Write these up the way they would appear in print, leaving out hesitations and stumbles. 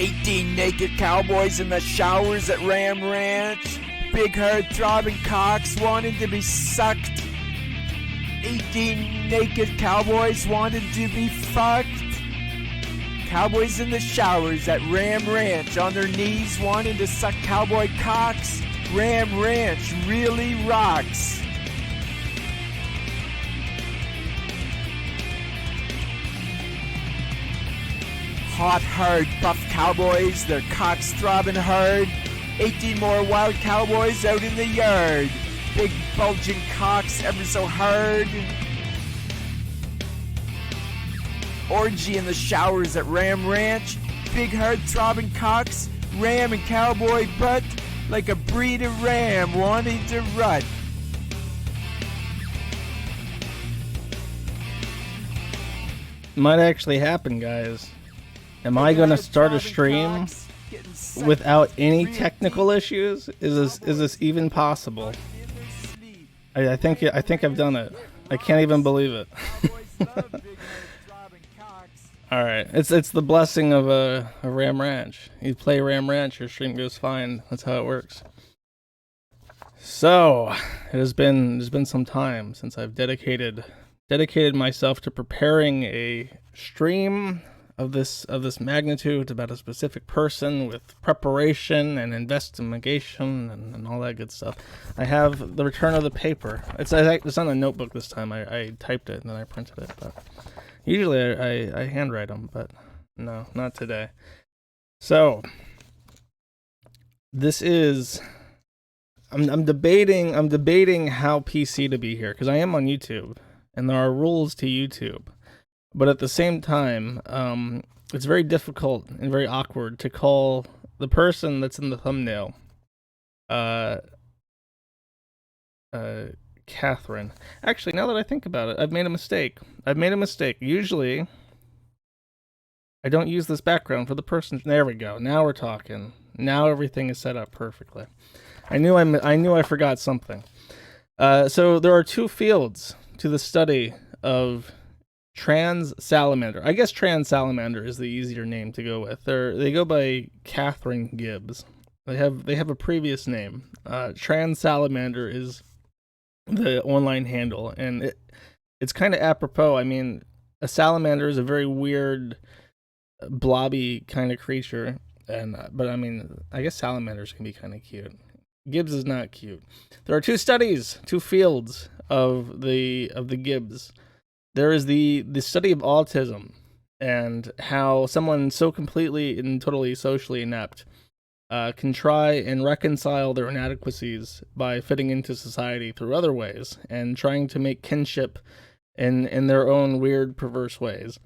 18 naked cowboys in the showers at Ram Ranch. Big herd throbbing cocks wanting to be sucked. 18 naked cowboys wanted to be fucked. Cowboys in the showers at Ram Ranch on their knees wanting to suck cowboy cocks. Ram Ranch really rocks. Hot herd buff cowboys, their cocks throbbing hard. 18 more wild cowboys out in the yard. Big bulging cocks ever so hard. Orgy in the showers at Ram Ranch. Big hard throbbing cocks. Ram and cowboy butt like a breed of ram wanting to rut. Might actually happen, guys. Am I gonna start a stream without any technical issues? Is this even possible? I think I've done it. I can't even believe it. All right, it's the blessing of a Ram Ranch. You play Ram Ranch, your stream goes fine. That's how it works. So it has been some time since I've dedicated myself to preparing a stream of this magnitude about a specific person with preparation and investigation and all that good stuff. I have the return of the paper. It's on a notebook this time. I typed it and then I printed it. But usually I handwrite them, but no, not today. So this is I'm debating how PC to be here because I am on YouTube and there are rules to YouTube. But at the same time, it's very difficult and very awkward to call the person that's in the thumbnail, Catherine. Actually, now that I think about it, I've made a mistake. Usually, I don't use this background for the person. There we go. Now we're talking. Now everything is set up perfectly. I knew I forgot something. So there are two fields to the study of TransSalamander. I guess TransSalamander is the easier name to go with. They go by Catherine Gibes. They have a previous name. TransSalamander is the online handle, and it's kind of apropos. I mean, a salamander is a very weird, blobby kind of creature, but I mean, I guess salamanders can be kind of cute. Gibes is not cute. There are two fields of the Gibes. There is the study of autism and how someone so completely and totally socially inept can try and reconcile their inadequacies by fitting into society through other ways and trying to make kinship in their own weird, perverse ways.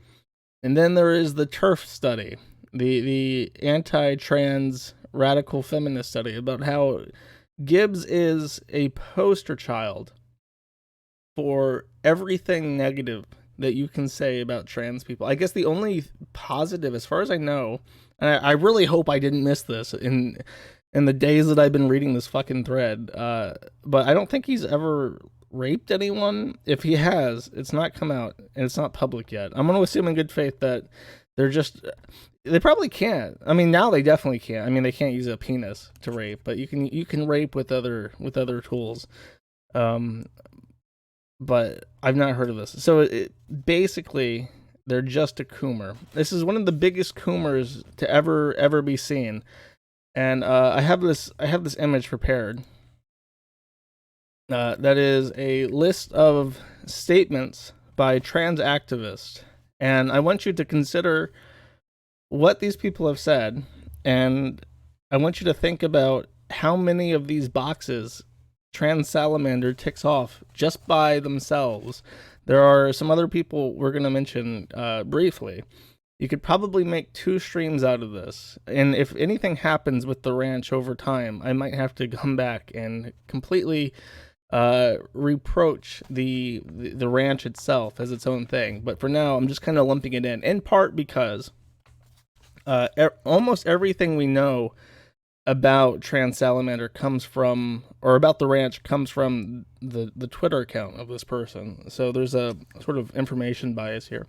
And then there is the TERF study, the anti-trans radical feminist study about how Gibes is a poster child for everything negative that you can say about trans people. I guess the only positive, as far as I know, and I really hope I didn't miss this in the days that I've been reading this fucking thread, but I don't think he's ever raped anyone. If he has, it's not come out, and it's not public yet. I'm going to assume in good faith that they probably can't. I mean, now they definitely can't. I mean, they can't use a penis to rape, but you can rape with other tools. But I've not heard of this. So basically, they're just a coomer. This is one of the biggest coomers to ever be seen. And I have this image prepared. That is a list of statements by trans activists. And I want you to consider what these people have said. And I want you to think about how many of these boxes TransSalamander ticks off just by themselves. There are some other people we're going to mention briefly. You could probably make 2 streams out of this. And if anything happens with the ranch over time, I might have to come back and completely reproach the ranch itself as its own thing. But for now, I'm just kind of lumping it in part because almost everything we know about TransSalamander comes from, or about the ranch comes from the Twitter account of this person. So there's a sort of information bias here.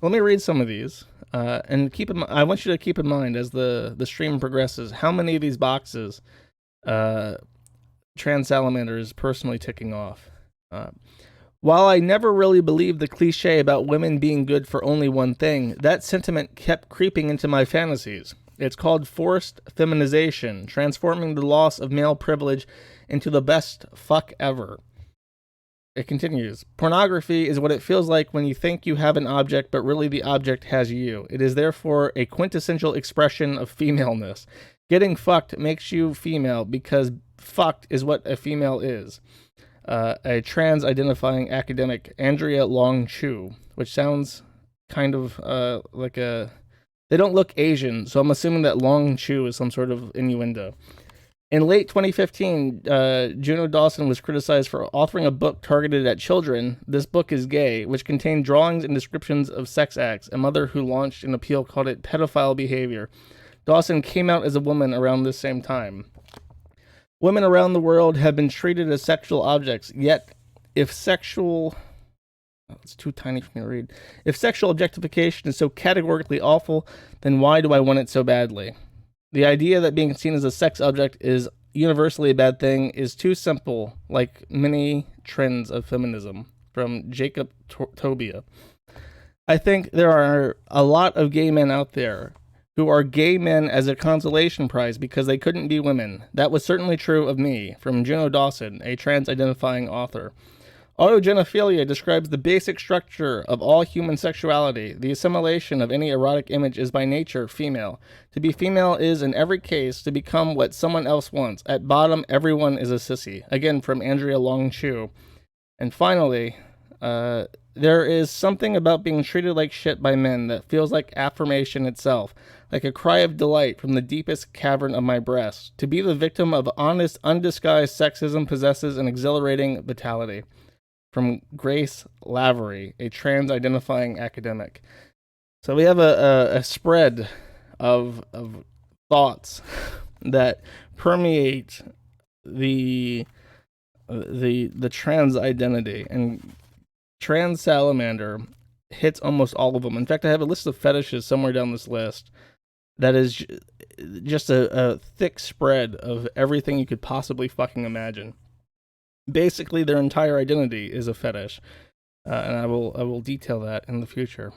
Let me read some of these, and I want you to keep in mind as the stream progresses how many of these boxes TransSalamander is personally ticking off. While I never really believed the cliche about women being good for only one thing, that sentiment kept creeping into my fantasies. It's called forced feminization, transforming the loss of male privilege into the best fuck ever. It continues. Pornography is what it feels like when you think you have an object, but really the object has you. It is therefore a quintessential expression of femaleness. Getting fucked makes you female because fucked is what a female is. A trans-identifying academic, Andrea Long Chu, which sounds kind of like a... They don't look Asian, so I'm assuming that Long Chu is some sort of innuendo. In late 2015, Juno Dawson was criticized for authoring a book targeted at children, This Book is Gay, which contained drawings and descriptions of sex acts. A mother who launched an appeal called it pedophile behavior. Dawson came out as a woman around this same time. Women around the world have been treated as sexual objects, yet if sexual... Oh, it's too tiny for me to read. If sexual objectification is so categorically awful, then why do I want it so badly? The idea that being seen as a sex object is universally a bad thing is too simple, like many trends of feminism. From Jacob Tobia. I think there are a lot of gay men out there who are gay men as a consolation prize because they couldn't be women. That was certainly true of me. From Juno Dawson, a trans-identifying author. Autogenophilia describes the basic structure of all human sexuality. The assimilation of any erotic image is by nature female. To be female is, in every case, to become what someone else wants. At bottom, everyone is a sissy. Again, from Andrea Long Chu. And finally, there is something about being treated like shit by men that feels like affirmation itself, like a cry of delight from the deepest cavern of my breast. To be the victim of honest, undisguised sexism possesses an exhilarating vitality. From Grace Lavery, a trans-identifying academic. So we have a spread of thoughts that permeate the trans identity, and TransSalamander hits almost all of them. In fact, I have a list of fetishes somewhere down this list that is just a thick spread of everything you could possibly fucking imagine. Basically, their entire identity is a fetish, and I will detail that in the future.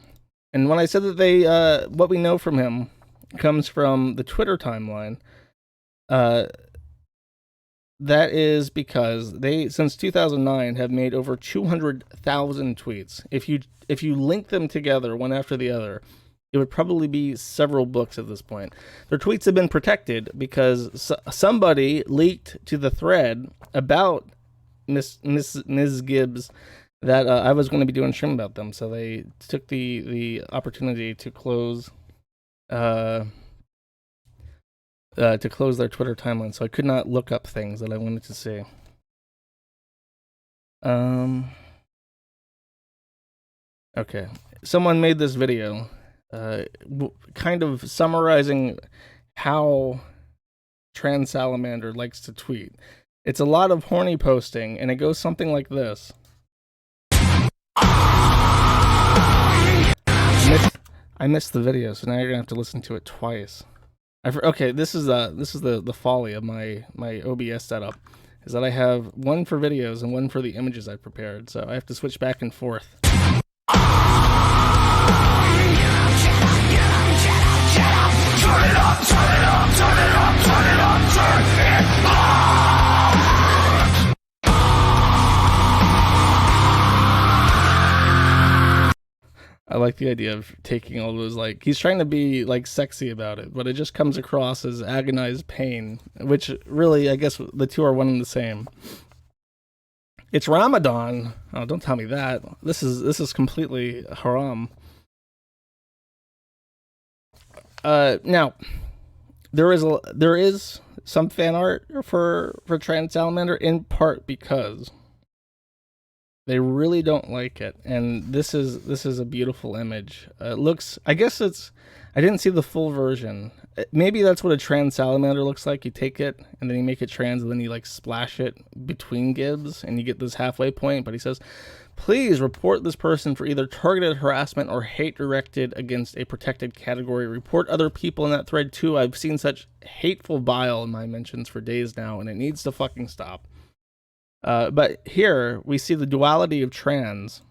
And when I said that they, what we know from him comes from the Twitter timeline, that is because they, since 2009, have made over 200,000 tweets. If you link them together one after the other, it would probably be several books at this point. Their tweets have been protected because somebody leaked to the thread about Ms. Gibes that I was going to be doing a stream about them, so they took the opportunity to close their Twitter timeline, so I could not look up things that I wanted to see. Okay, someone made this video, kind of summarizing how TransSalamander likes to tweet. It's a lot of horny posting, and it goes something like this. I missed the video, so now you're gonna have to listen to it twice. Okay, this is the folly of my OBS setup, is that I have one for videos and one for the images I've prepared, so I have to switch back and forth. I like the idea of taking all those, like, he's trying to be, like, sexy about it, but it just comes across as agonized pain, which really, I guess, the two are one and the same. It's Ramadan. Oh, don't tell me that. This is completely haram. Now, there is some fan art for TransSalamander, in part because They really don't like it, and this is a beautiful image. It looks, I guess it's, I didn't see the full version. Maybe that's what a TransSalamander looks like. You take it and then you make it trans, and then you like splash it between Gibes, and you get this halfway point. But he says, "Please report this person for either targeted harassment or hate directed against a protected category. Report other people in that thread too. I've seen such hateful bile in my mentions for days now, and it needs to fucking stop." But here we see the duality of trans.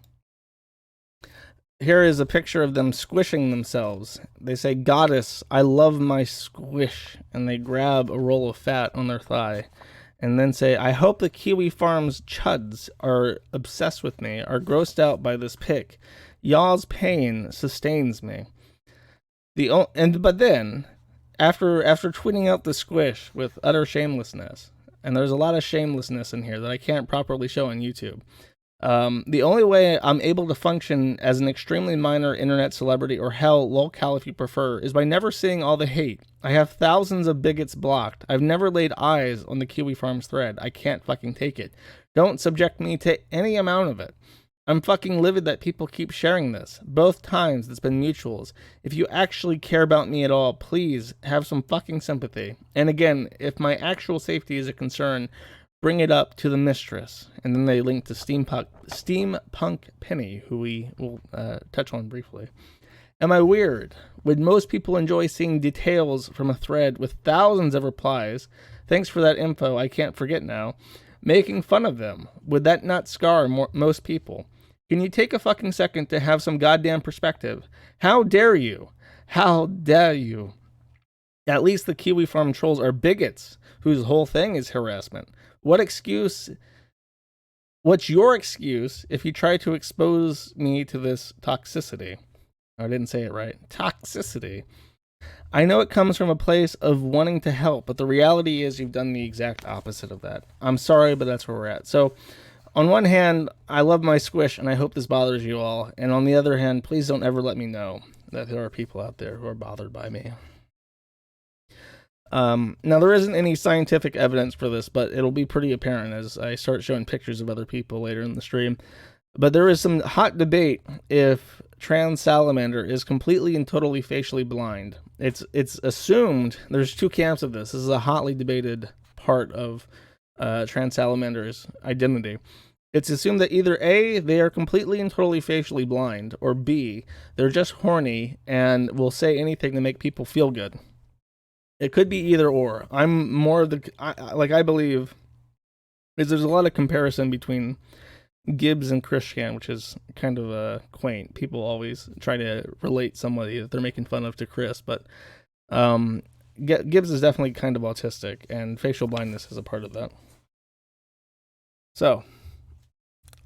Here is a picture of them squishing themselves. They say, "Goddess, I love my squish," and they grab a roll of fat on their thigh, and then say, "I hope the Kiwi Farms chuds are obsessed with me, are grossed out by this pic. Y'all's pain sustains me." But then, after tweeting out the squish with utter shamelessness, and there's a lot of shamelessness in here that I can't properly show on YouTube. The only way I'm able to function as an extremely minor internet celebrity, or hell, lolcal if you prefer, is by never seeing all the hate. I have thousands of bigots blocked. I've never laid eyes on the Kiwi Farms thread. I can't fucking take it. Don't subject me to any amount of it. I'm fucking livid that people keep sharing this. Both times it's been mutuals. If you actually care about me at all, please have some fucking sympathy. And again, if my actual safety is a concern, bring it up to the mistress. And then they link to Steampunk Penny, who we will touch on briefly. Am I weird? Would most people enjoy seeing details from a thread with thousands of replies? Thanks for that info, I can't forget now. Making fun of them. Would that not scar most people? Can you take a fucking second to have some goddamn perspective? How dare you? How dare you? At least the Kiwi Farm trolls are bigots, whose whole thing is harassment. What's your excuse if you try to expose me to this toxicity? I didn't say it right. Toxicity. I know it comes from a place of wanting to help, but the reality is you've done the exact opposite of that. I'm sorry, but that's where we're at. So, on one hand, I love my squish, and I hope this bothers you all. And on the other hand, please don't ever let me know that there are people out there who are bothered by me. Now, there isn't any scientific evidence for this, but it'll be pretty apparent as I start showing pictures of other people later in the stream. But there is some hot debate if TransSalamander is completely and totally facially blind. It's assumed, there's two camps of this. This is a hotly debated part of TransSalamander's identity. It's assumed that either A, they are completely and totally facially blind, or B, they're just horny and will say anything to make people feel good. It could be either or. I'm more of the, I believe, is there's a lot of comparison between Gibes and Christian, which is kind of quaint. People always try to relate somebody that they're making fun of to Chris, but Gibes is definitely kind of autistic, and facial blindness is a part of that. So,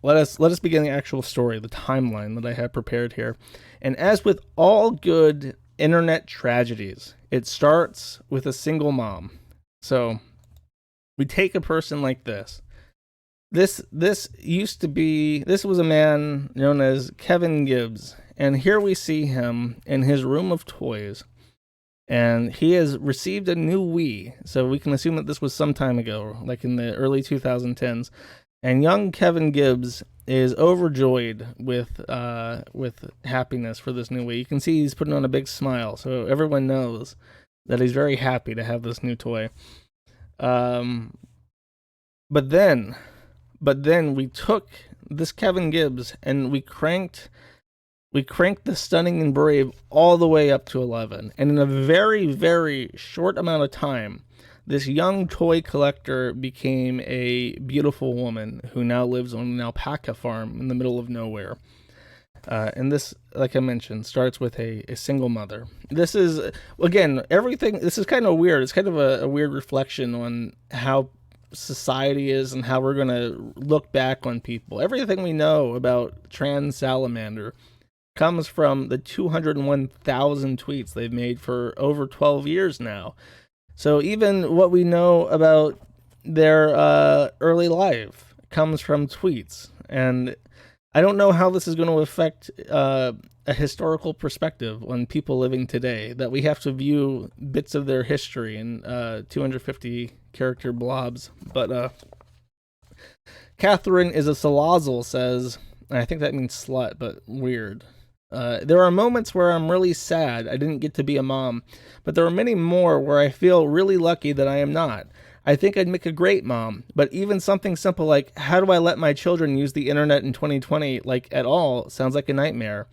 let us begin the actual story, the timeline that I have prepared here. And as with all good internet tragedies, it starts with a single mom. So, we take a person like this. This was a man known as Kevin Gibes, and here we see him in his room of toys, and he has received a new Wii, so we can assume that this was some time ago, like in the early 2010s, and young Kevin Gibes is overjoyed with happiness for this new Wii. You can see he's putting on a big smile, so everyone knows that he's very happy to have this new toy. But then we took this Kevin Gibes and we cranked the Stunning and Brave all the way up to 11. And in a very, very short amount of time, this young toy collector became a beautiful woman who now lives on an alpaca farm in the middle of nowhere. And this, like I mentioned, starts with a single mother. This is, again, everything, this is kind of weird. It's kind of a weird reflection on how society is and how we're going to look back on people. Everything we know about TransSalamander comes from the 201,000 tweets they've made for over 12 years now. So even what we know about their early life comes from tweets. And I don't know how this is going to affect a historical perspective on people living today, that we have to view bits of their history in 250 character blobs. But Catherine is a salazzle says, and I think that means slut, but weird. There are moments where I'm really sad I didn't get to be a mom, but there are many more where I feel really lucky that I am not. I think I'd make a great mom, but even something simple like, how do I let my children use the internet in 2020, like at all, sounds like a nightmare.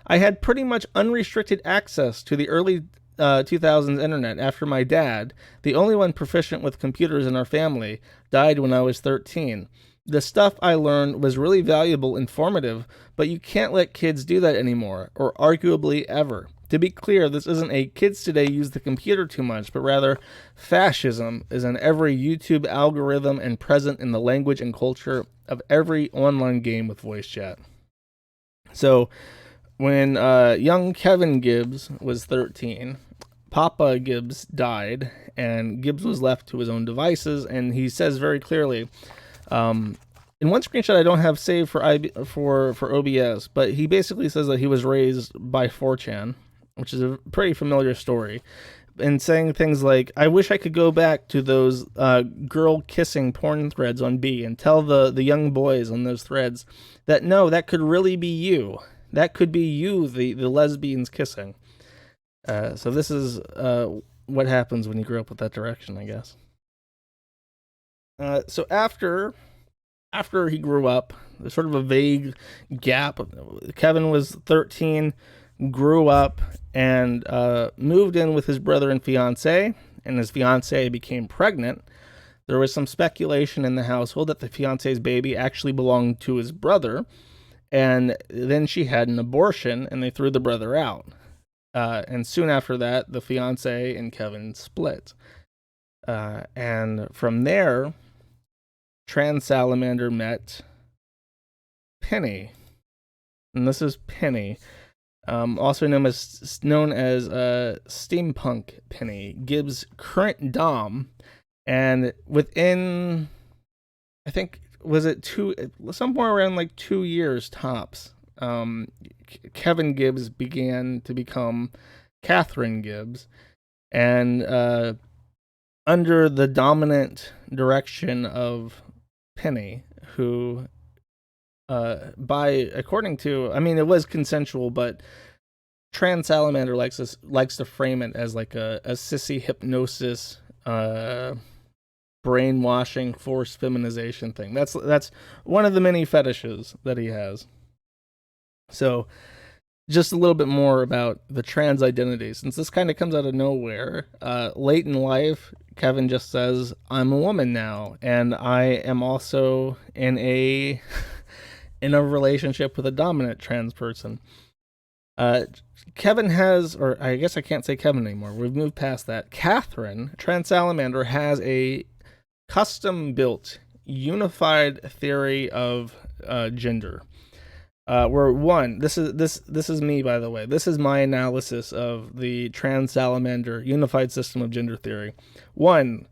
I had pretty much unrestricted access to the early 2000s internet after my dad, the only one proficient with computers in our family, died when I was 13. The stuff I learned was really valuable, informative, but you can't let kids do that anymore, or arguably ever. To be clear, this isn't a kids today use the computer too much, but rather fascism is in every YouTube algorithm and present in the language and culture of every online game with voice chat. So, when young Kevin Gibes was 13, Papa Gibes died, and Gibes was left to his own devices, and he says very clearly, in one screenshot I don't have saved for OBS, but he basically says that he was raised by 4chan, which is a pretty familiar story, and saying things like, I wish I could go back to those girl kissing porn threads on B and tell the young boys on those threads that no, that could really be you. That could be you, the lesbians kissing. So this is what happens when you grow up with that direction, I guess. So after he grew up, there's sort of a vague gap. Kevin was 13, grew up, and moved in with his brother and fiance, and his fiance became pregnant. There was some speculation in the household that the fiance's baby actually belonged to his brother, and then she had an abortion, and they threw the brother out. And soon after that, the fiance and Kevin split. And from there, TransSalamander met Penny, and this is Penny, also known as Steampunk Penny, Gibbs' current dom, and within, I think, was it somewhere around like 2 years tops, Kevin Gibes began to become Catherine Gibes, and under the dominant direction of Penny, who, according to, I mean, it was consensual, but TransSalamander likes to frame it as like a sissy hypnosis, brainwashing, forced feminization thing. That's one of the many fetishes that he has. So, just a little bit more about the trans identity, since this kind of comes out of nowhere. Late in life, Kevin just says, I'm a woman now, and I am also in a relationship with a dominant trans person. Kevin has, or I guess I can't say Kevin anymore, we've moved past that. Catherine, TransSalamander, has a custom-built, unified theory of gender. Where one, this is me, by the way. This is my analysis of the TransSalamander unified system of gender theory. 1,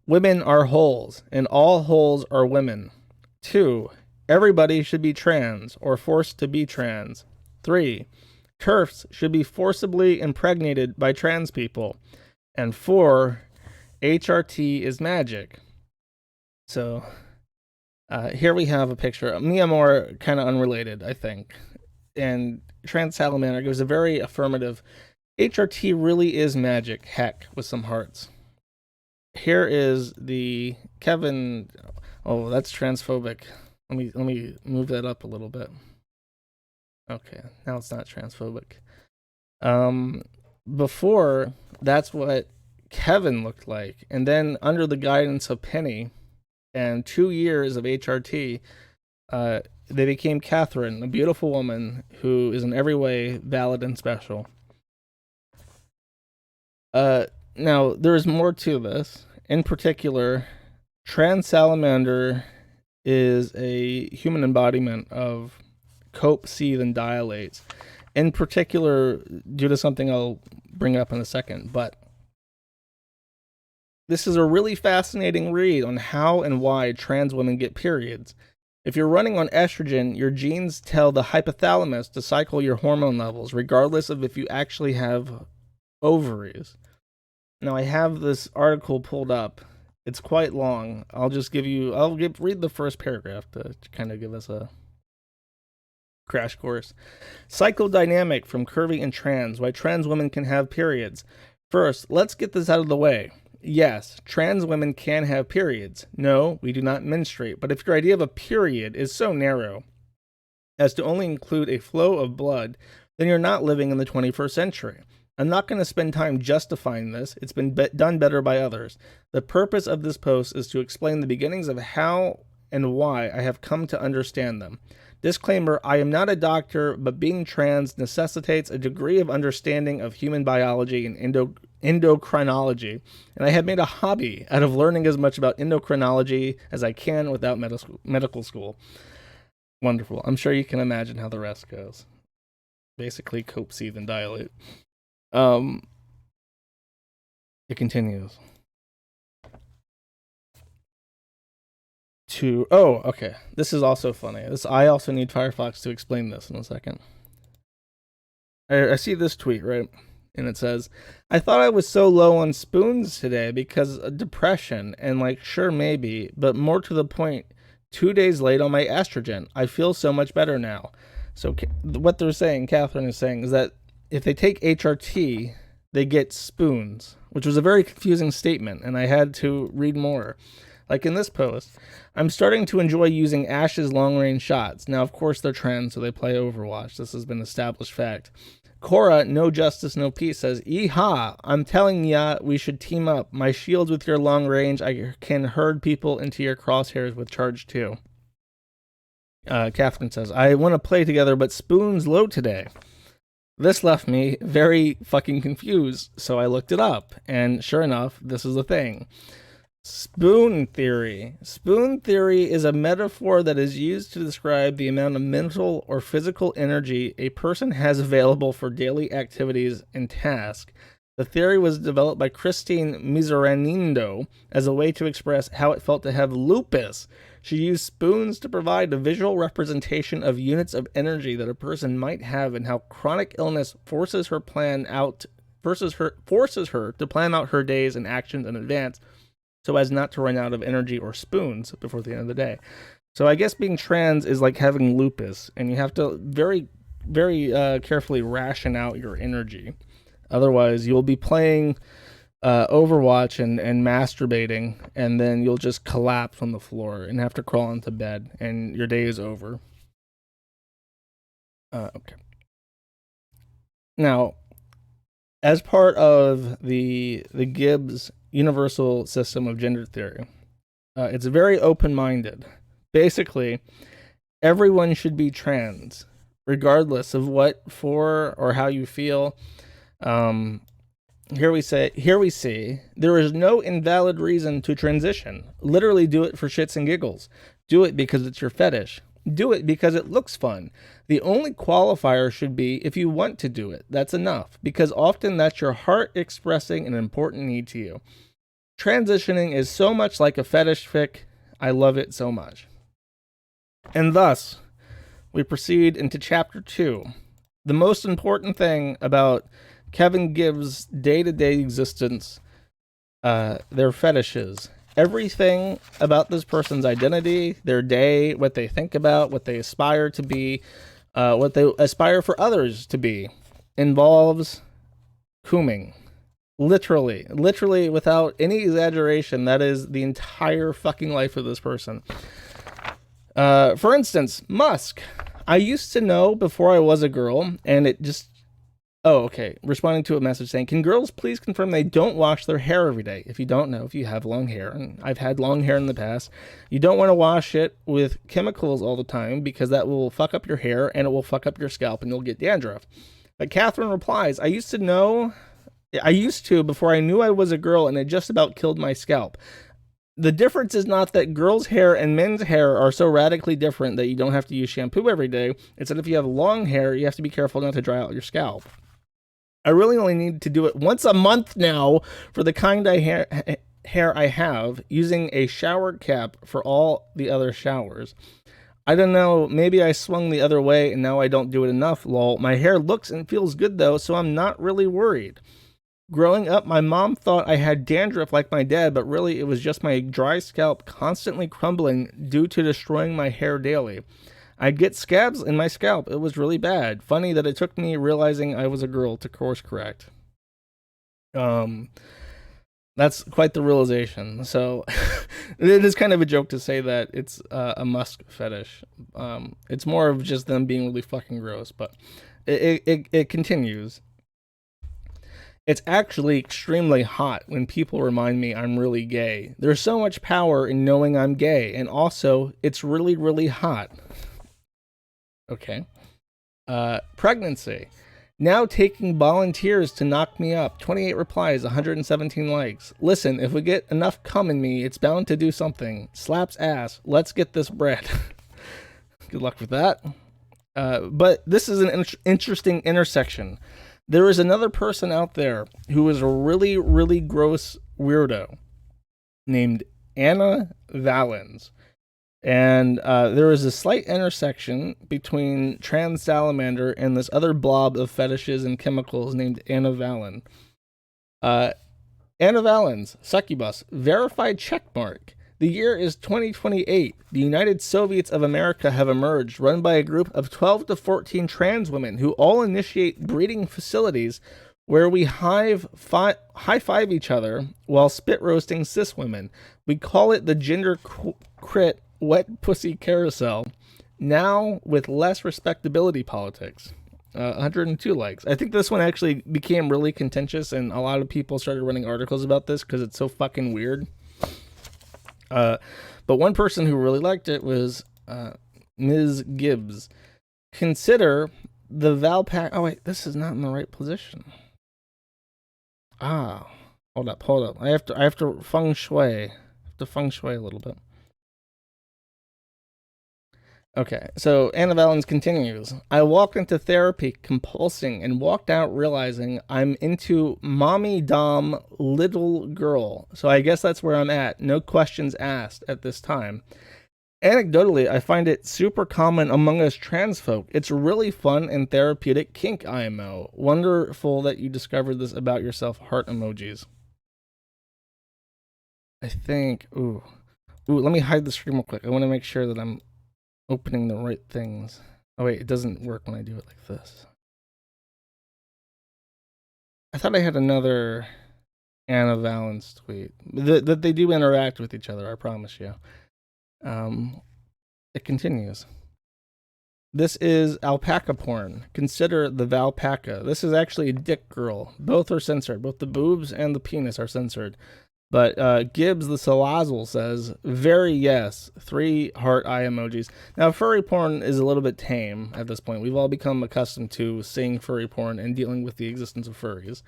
women are wholes, and all wholes are women. 2, everybody should be trans or forced to be trans. 3, TERFs should be forcibly impregnated by trans people. And 4, HRT is magic. So here we have a picture. Me and more kind of unrelated, I think. And TransSalamander gives a very affirmative, HRT really is magic, heck, with some hearts. Here is the Kevin. Oh, that's transphobic. Let me move that up a little bit. Okay, now it's not transphobic. Before, that's what Kevin looked like. And then under the guidance of Penny and 2 years of HRT, they became Catherine, a beautiful woman who is in every way valid and special. Now, there's more to this. In particular, TransSalamander is a human embodiment of cope, seethe, and dilates. In particular, due to something I'll bring up in a second, but this is a really fascinating read on how and why trans women get periods. If you're running on estrogen, your genes tell the hypothalamus to cycle your hormone levels, regardless of if you actually have ovaries. Now, I have this article pulled up. It's quite long. I'll read the first paragraph to kind of give us a crash course. Psychodynamic from curvy and trans, why trans women can have periods. First, let's get this out of the way. Yes, trans women can have periods. No, we do not menstruate. But if your idea of a period is so narrow as to only include a flow of blood, then you're not living in the 21st century. I'm not going to spend time justifying this. It's been done better by others. The purpose of this post is to explain the beginnings of how and why I have come to understand them. Disclaimer, I am not a doctor, but being trans necessitates a degree of understanding of human biology and endocrinology, and I have made a hobby out of learning as much about endocrinology as I can without medical school. Wonderful. I'm sure you can imagine how the rest goes. Basically, cope, seethe, and dilate. It continues. Okay. This is also funny. I also need Firefox to explain this in a second. I see this tweet, right? And it says, I thought I was so low on spoons today because of depression, and sure, maybe, but more to the point, 2 days late on my estrogen. I feel so much better now. So what they're saying, Catherine is saying, is that if they take HRT, they get spoons, which was a very confusing statement, and I had to read more. Like in this post, I'm starting to enjoy using Ash's long-range shots. Now, of course, they're trans, so they play Overwatch. This has been established fact. Cora, no justice, no peace, says, Yeehaw, I'm telling ya, we should team up. My shields with your long range, I can herd people into your crosshairs with charge 2. Catherine says, I want to play together, but spoons low today. This left me very fucking confused, so I looked it up, and sure enough, this is the thing. Spoon theory. Spoon theory is a metaphor that is used to describe the amount of mental or physical energy a person has available for daily activities and tasks. The theory was developed by Christine Miseranindo as a way to express how it felt to have lupus. She used spoons to provide a visual representation of units of energy that a person might have and how chronic illness forces her to plan out her days and actions in advance, so as not to run out of energy or spoons before the end of the day. So I guess being trans is like having lupus, and you have to very, very carefully ration out your energy. Otherwise, you'll be playing Overwatch and masturbating, and then you'll just collapse on the floor and have to crawl into bed, and your day is over. Okay. Now, as part of the Gibes universal system of gender theory, it's very open-minded. Basically, everyone should be trans, regardless of what for or how you feel. Here we see, there is no invalid reason to transition. Literally do it for shits and giggles. Do it because it's your fetish. Do it because it looks fun. The only qualifier should be if you want to do it. That's enough, because often that's your heart expressing an important need to you. Transitioning is so much like a fetish fic. I love it so much. And thus, we proceed into chapter 2. The most important thing about Kevin Gibbs' day-to-day existence, their fetishes. Everything about this person's identity, their day, what they think about, what they aspire to be, what they aspire for others to be, involves cooming. Literally, without any exaggeration, that is the entire fucking life of this person. For instance, Musk. I used to know before I was a girl, and it just... Oh, okay. Responding to a message saying, can girls please confirm they don't wash their hair every day? If you don't know, if you have long hair, and I've had long hair in the past, you don't want to wash it with chemicals all the time because that will fuck up your hair and it will fuck up your scalp and you'll get dandruff. But Catherine replies, I used to before I knew I was a girl, and it just about killed my scalp. The difference is not that girls' hair and men's hair are so radically different that you don't have to use shampoo every day. It's that if you have long hair, you have to be careful not to dry out your scalp. I really only need to do it once a month now for the kind of hair I have, using a shower cap for all the other showers. I don't know, maybe I swung the other way and now I don't do it enough, lol. My hair looks and feels good though, so I'm not really worried. Growing up, my mom thought I had dandruff like my dad, but really it was just my dry scalp constantly crumbling due to destroying my hair daily. I'd get scabs in my scalp. It was really bad. Funny that it took me realizing I was a girl to course correct. Um, that's quite the realization. So it is kind of a joke to say that it's a musk fetish. It's more of just them being really fucking gross, but it continues. It's actually extremely hot when people remind me I'm really gay. There's so much power in knowing I'm gay, and also, it's really, really hot. Okay. Pregnancy. Now taking volunteers to knock me up. 28 replies, 117 likes. Listen, if we get enough cum in me, it's bound to do something. Slaps ass. Let's get this bread. Good luck with that. But this is an interesting intersection. There is another person out there who is a really, really gross weirdo named Anna Valens. And there is a slight intersection between TransSalamander and this other blob of fetishes and chemicals named Anna Valen. Anna Valens, succubus, verified checkmark. The year is 2028. The United Soviets of America have emerged, run by a group of 12 to 14 trans women who all initiate breeding facilities where we high-five each other while spit roasting cis women. We call it the gender crit wet pussy carousel, now with less respectability politics. 102 likes. I think this one actually became really contentious, and a lot of people started running articles about this because it's so fucking weird. But one person who really liked it was Ms. Gibes. Consider the Valpac. Oh wait, this is not in the right position. Hold up. I have to feng shui. I have to feng shui a little bit. Okay, so Anna Valens continues. I walked into therapy compulsing and walked out realizing I'm into mommy dom little girl. So I guess that's where I'm at. No questions asked at this time. Anecdotally, I find it super common among us trans folk. It's really fun and therapeutic kink IMO. Wonderful that you discovered this about yourself. Heart emojis. I think, let me hide the screen real quick. I want to make sure that I'm opening the right things. Oh wait, it doesn't work when I do it like this. I thought I had another Anna Valens tweet. That they do interact with each other, I promise you. It continues. This is alpaca porn. Consider the Valpaca. This is actually a dick girl. Both are censored. Both the boobs and the penis are censored. But Gibes the Salazzle says, very yes, 3 heart eye emojis. Now, furry porn is a little bit tame at this point. We've all become accustomed to seeing furry porn and dealing with the existence of furries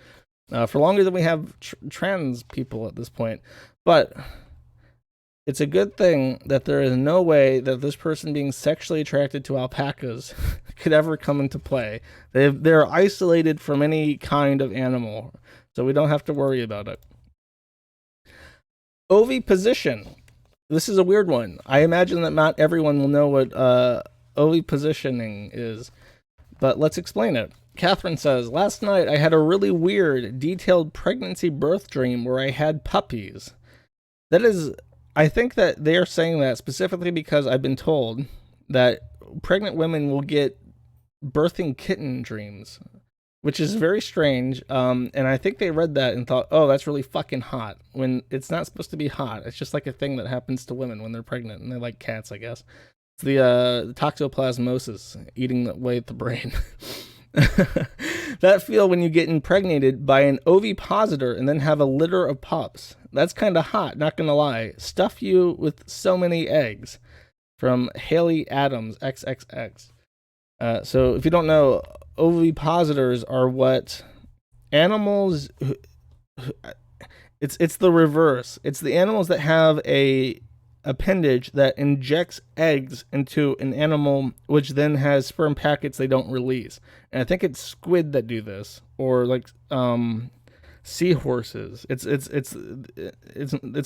for longer than we have trans people at this point. But it's a good thing that there is no way that this person being sexually attracted to alpacas could ever come into play. They're isolated from any kind of animal, so we don't have to worry about it. Oviposition. This is a weird one. I imagine that not everyone will know what ovipositioning is, but let's explain it. Catherine says, last night I had a really weird, detailed pregnancy birth dream where I had puppies. That is, I think that they are saying that specifically because I've been told that pregnant women will get birthing kitten dreams, which is very strange. And I think they read that and thought, oh, that's really fucking hot, when it's not supposed to be hot. It's just like a thing that happens to women when they're pregnant, and they like cats, I guess. It's the toxoplasmosis eating away at the brain. That feel when you get impregnated by an ovipositor and then have a litter of pups. That's kind of hot, not gonna lie. Stuff you with so many eggs. From Haley Adams, XXX. So if you don't know, ovipositors are what animals, it's the reverse. It's the animals that have a appendage that injects eggs into an animal, which then has sperm packets they don't release. And I think it's squid that do this, or like seahorses. It's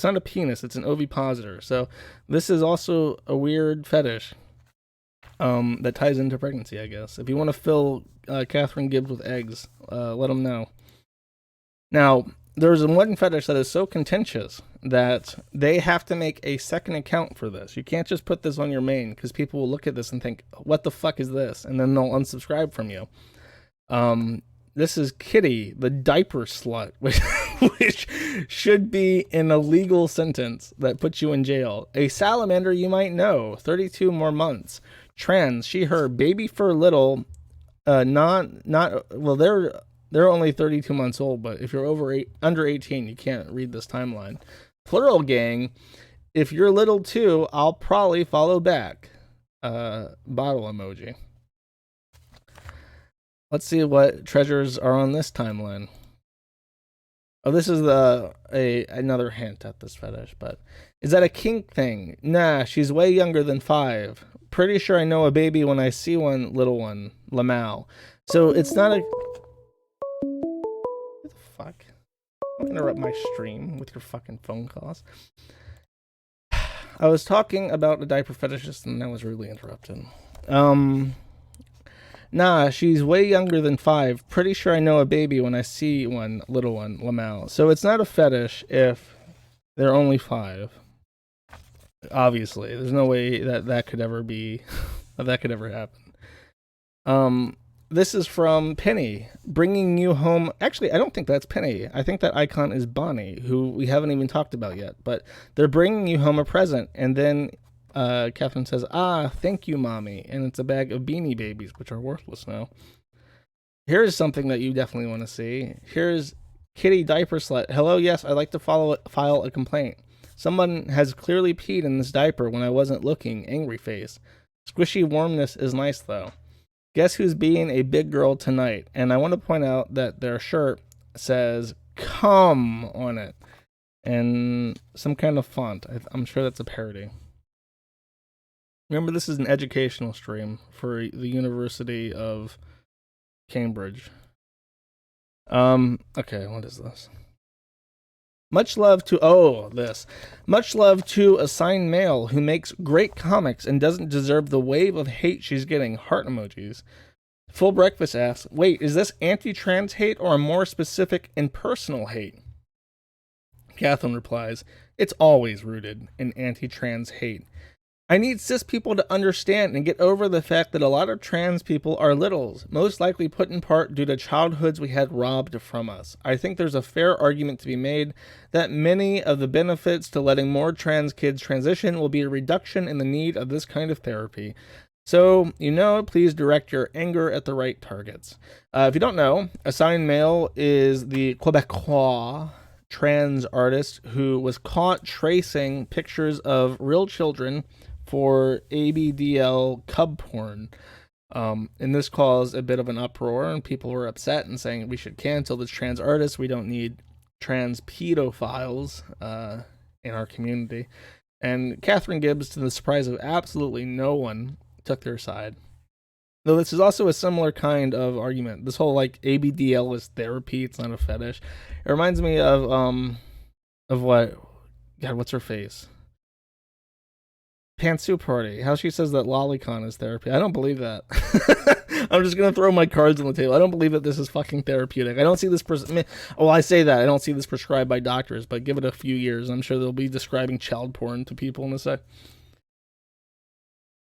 not a penis, it's an ovipositor. So this is also a weird fetish that ties into pregnancy, I guess. If you want to fill Catherine Gibbs with eggs, let them know. Now, there's one fetish that is so contentious that they have to make a second account for this. You can't just put this on your main because people will look at this and think, what the fuck is this? And then they'll unsubscribe from you. This is Kitty, the diaper slut, which should be an illegal sentence that puts you in jail. A salamander you might know, 32 more months. Trans, she, her, baby for little, well, they're only 32 months old, but if you're under 18, you can't read this timeline. Plural gang, if you're little too, I'll probably follow back. Bottle emoji. Let's see what treasures are on this timeline. Oh, this is another hint at this fetish, but is that a kink thing? Nah, she's way younger than 5. Pretty sure I know a baby when I see one, little one, Lamau. So it's not a... What the fuck? Don't interrupt my stream with your fucking phone calls. I was talking about a diaper fetishist and I was rudely interrupted. Nah, she's way younger than 5. Pretty sure I know a baby when I see one, little one, Lamau. So it's not a fetish if they're only 5. Obviously, there's no way that could ever be, that could ever happen. This is from Penny, bringing you home. Actually, I don't think that's Penny. I think that icon is Bonnie, who we haven't even talked about yet. But they're bringing you home a present, and then Catherine says, "Ah, thank you, mommy," and it's a bag of Beanie Babies, which are worthless now. Here's something that you definitely want to see. Here's Kitty Diaper Slut. Hello, yes, I'd like to file a complaint. Someone has clearly peed in this diaper when I wasn't looking. Angry face. Squishy warmness is nice, though. Guess who's being a big girl tonight? And I want to point out that their shirt says "come" on it. And some kind of font. I'm sure that's a parody. Remember, this is an educational stream for the University of Cambridge. Okay, what is this? Much love to Assigned Male, who makes great comics and doesn't deserve the wave of hate she's getting. Heart emojis. Full Breakfast asks, wait, is this anti-trans hate or a more specific and personal hate? Catherine replies, it's always rooted in anti-trans hate. I need cis people to understand and get over the fact that a lot of trans people are littles, most likely put in part due to childhoods we had robbed from us. I think there's a fair argument to be made that many of the benefits to letting more trans kids transition will be a reduction in the need of this kind of therapy. So, please direct your anger at the right targets. If you don't know, Assigned Male is the Quebecois trans artist who was caught tracing pictures of real children for ABDL cub porn. And this caused a bit of an uproar, and people were upset and saying we should cancel this trans artist. We don't need trans pedophiles in our community. And Catherine Gibes, to the surprise of absolutely no one, took their side. Though this is also a similar kind of argument. This whole ABDL is therapy, it's not a fetish. It reminds me of what? God, what's her face? Pantsuit Party. How she says that lolicon is therapy. I don't believe that. I'm just gonna throw my cards on the table. I don't believe that this is fucking therapeutic. I don't see this I say that. I don't see this prescribed by doctors, but give it a few years. I'm sure they'll be describing child porn to people in a sec.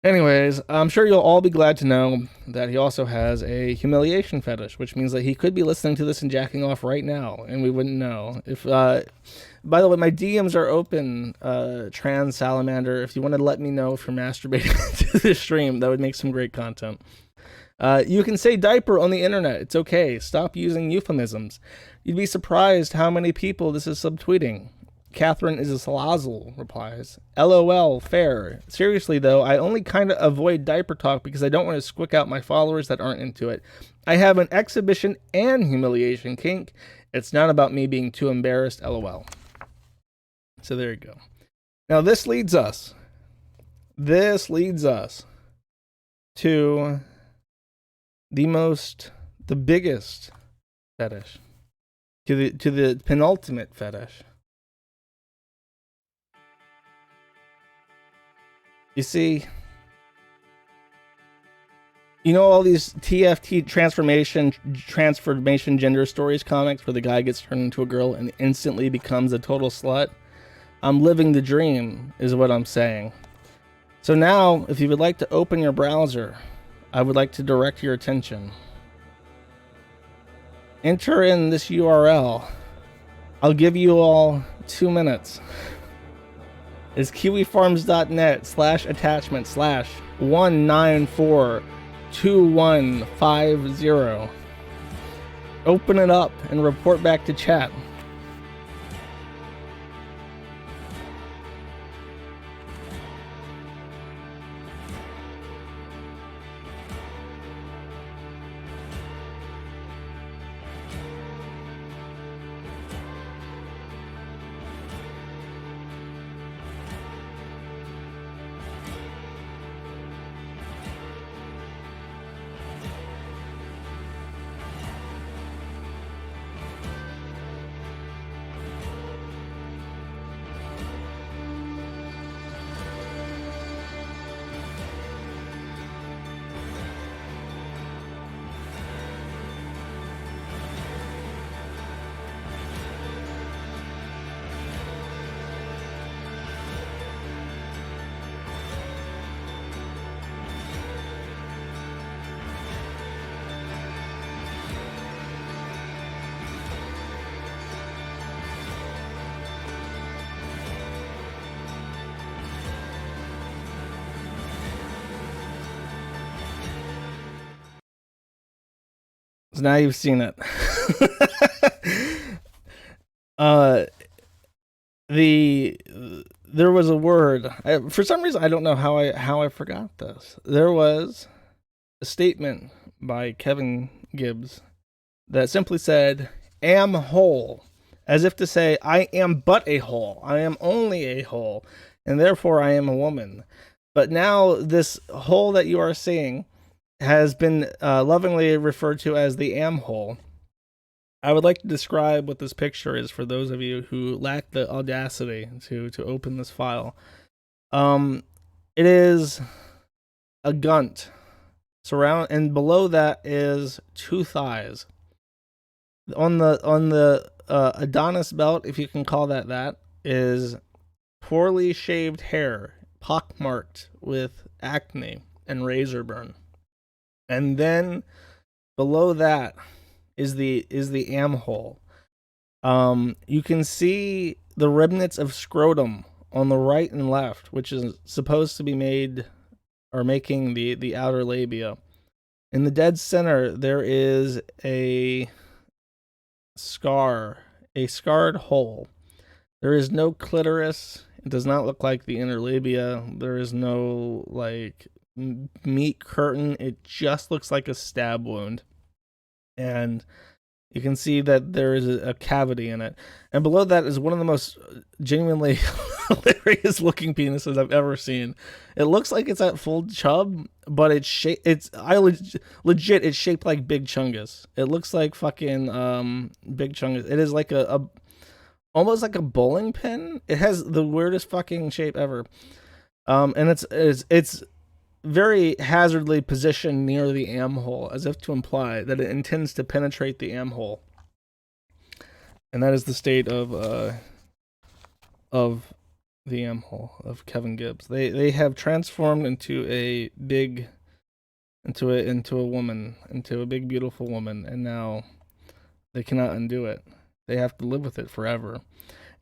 Anyways, I'm sure you'll all be glad to know that he also has a humiliation fetish, which means that he could be listening to this and jacking off right now, and we wouldn't know. If, by the way, my DMs are open, TransSalamander. If you want to let me know if you're masturbating to this stream, that would make some great content. You can say diaper on the internet. It's okay. Stop using euphemisms. You'd be surprised how many people this is subtweeting. Catherine is a salazzle replies, LOL, fair. Seriously though, I only kind of avoid diaper talk because I don't want to squick out my followers that aren't into it. I have an exhibition and humiliation kink. It's not about me being too embarrassed, LOL. So there you go. Now this leads us to the biggest fetish, to the penultimate fetish. You see, You know all these TFT transformation gender stories comics where the guy gets turned into a girl and instantly becomes a total slut? I'm living the dream, is what I'm saying. So now, if you would like to open your browser, I would like to direct your attention. Enter in this URL. I'll give you all 2 minutes. It's kiwifarms.net/attachment/1942150. Open it up and report back to chat. So now you've seen it. There was a word. For some reason, I don't know how I forgot this. There was a statement by Kevin Gibes that simply said, "Am whole," as if to say, I am but a whole. I am only a whole, and therefore I am a woman. But now this whole that you are seeing has been lovingly referred to as the am hole. I would like to describe what this picture is for those of you who lack the audacity to open this file. It is a gunt and below that is 2 thighs. On the Adonis belt, if you can call that, is poorly shaved hair, pockmarked with acne and razor burn. And then below that is the am hole. You can see the remnants of scrotum on the right and left, which is supposed to be making the outer labia. In the dead center, there is a scarred hole. There is no clitoris. It does not look like the inner labia. There is no meat curtain. It just looks like a stab wound, and you can see that there is a cavity in it. And below that is one of the most genuinely hilarious looking penises I've ever seen. It looks like it's at full chub, but it's shaped like Big Chungus. It looks like fucking Big Chungus. It is like a almost like a bowling pin. It has the weirdest fucking shape ever. And it's very hazardly positioned near the am hole, as if to imply that it intends to penetrate the am hole. And that is the state of the am hole of Kevin Gibes. They have transformed into a big woman, into a big beautiful woman, and now they cannot undo it. They have to live with it forever.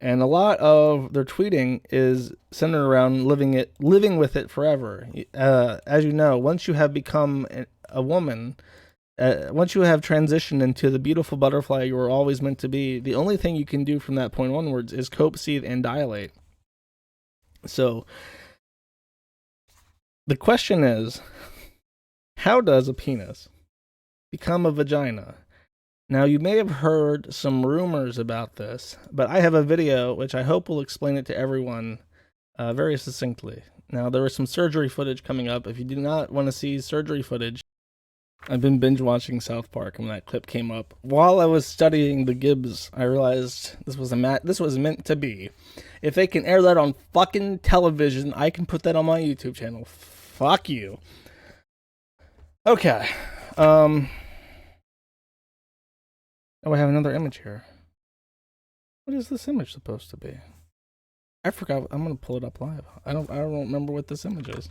And a lot of their tweeting is centered around living with it forever. As you know, once you have become a woman, once you have transitioned into the beautiful butterfly you were always meant to be, the only thing you can do from that point onwards is cope, seethe, and dilate. So the question is, how does a penis become a vagina? Now, you may have heard some rumors about this, but I have a video which I hope will explain it to everyone very succinctly. Now, there is some surgery footage coming up. If you do not want to see surgery footage, I've been binge watching South Park, and when that clip came up, while I was studying the Gibes, I realized this was meant to be. If they can air that on fucking television, I can put that on my YouTube channel. Fuck you. Okay. Oh, I have another image here. What is this image supposed to be? I forgot. I'm gonna pull it up live. I don't remember what this image is.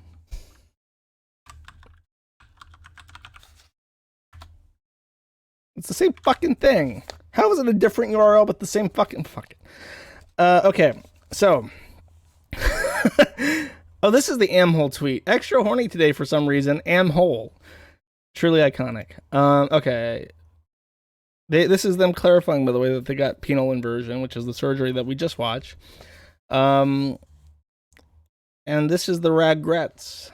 It's the same fucking thing. How is it a different URL but the same fucking okay, so oh, this is the Amhole tweet. Extra horny today for some reason. Amhole. Truly iconic. Okay. This is them clarifying, by the way, that they got penile inversion, which is the surgery that we just watched. And this is the regrets.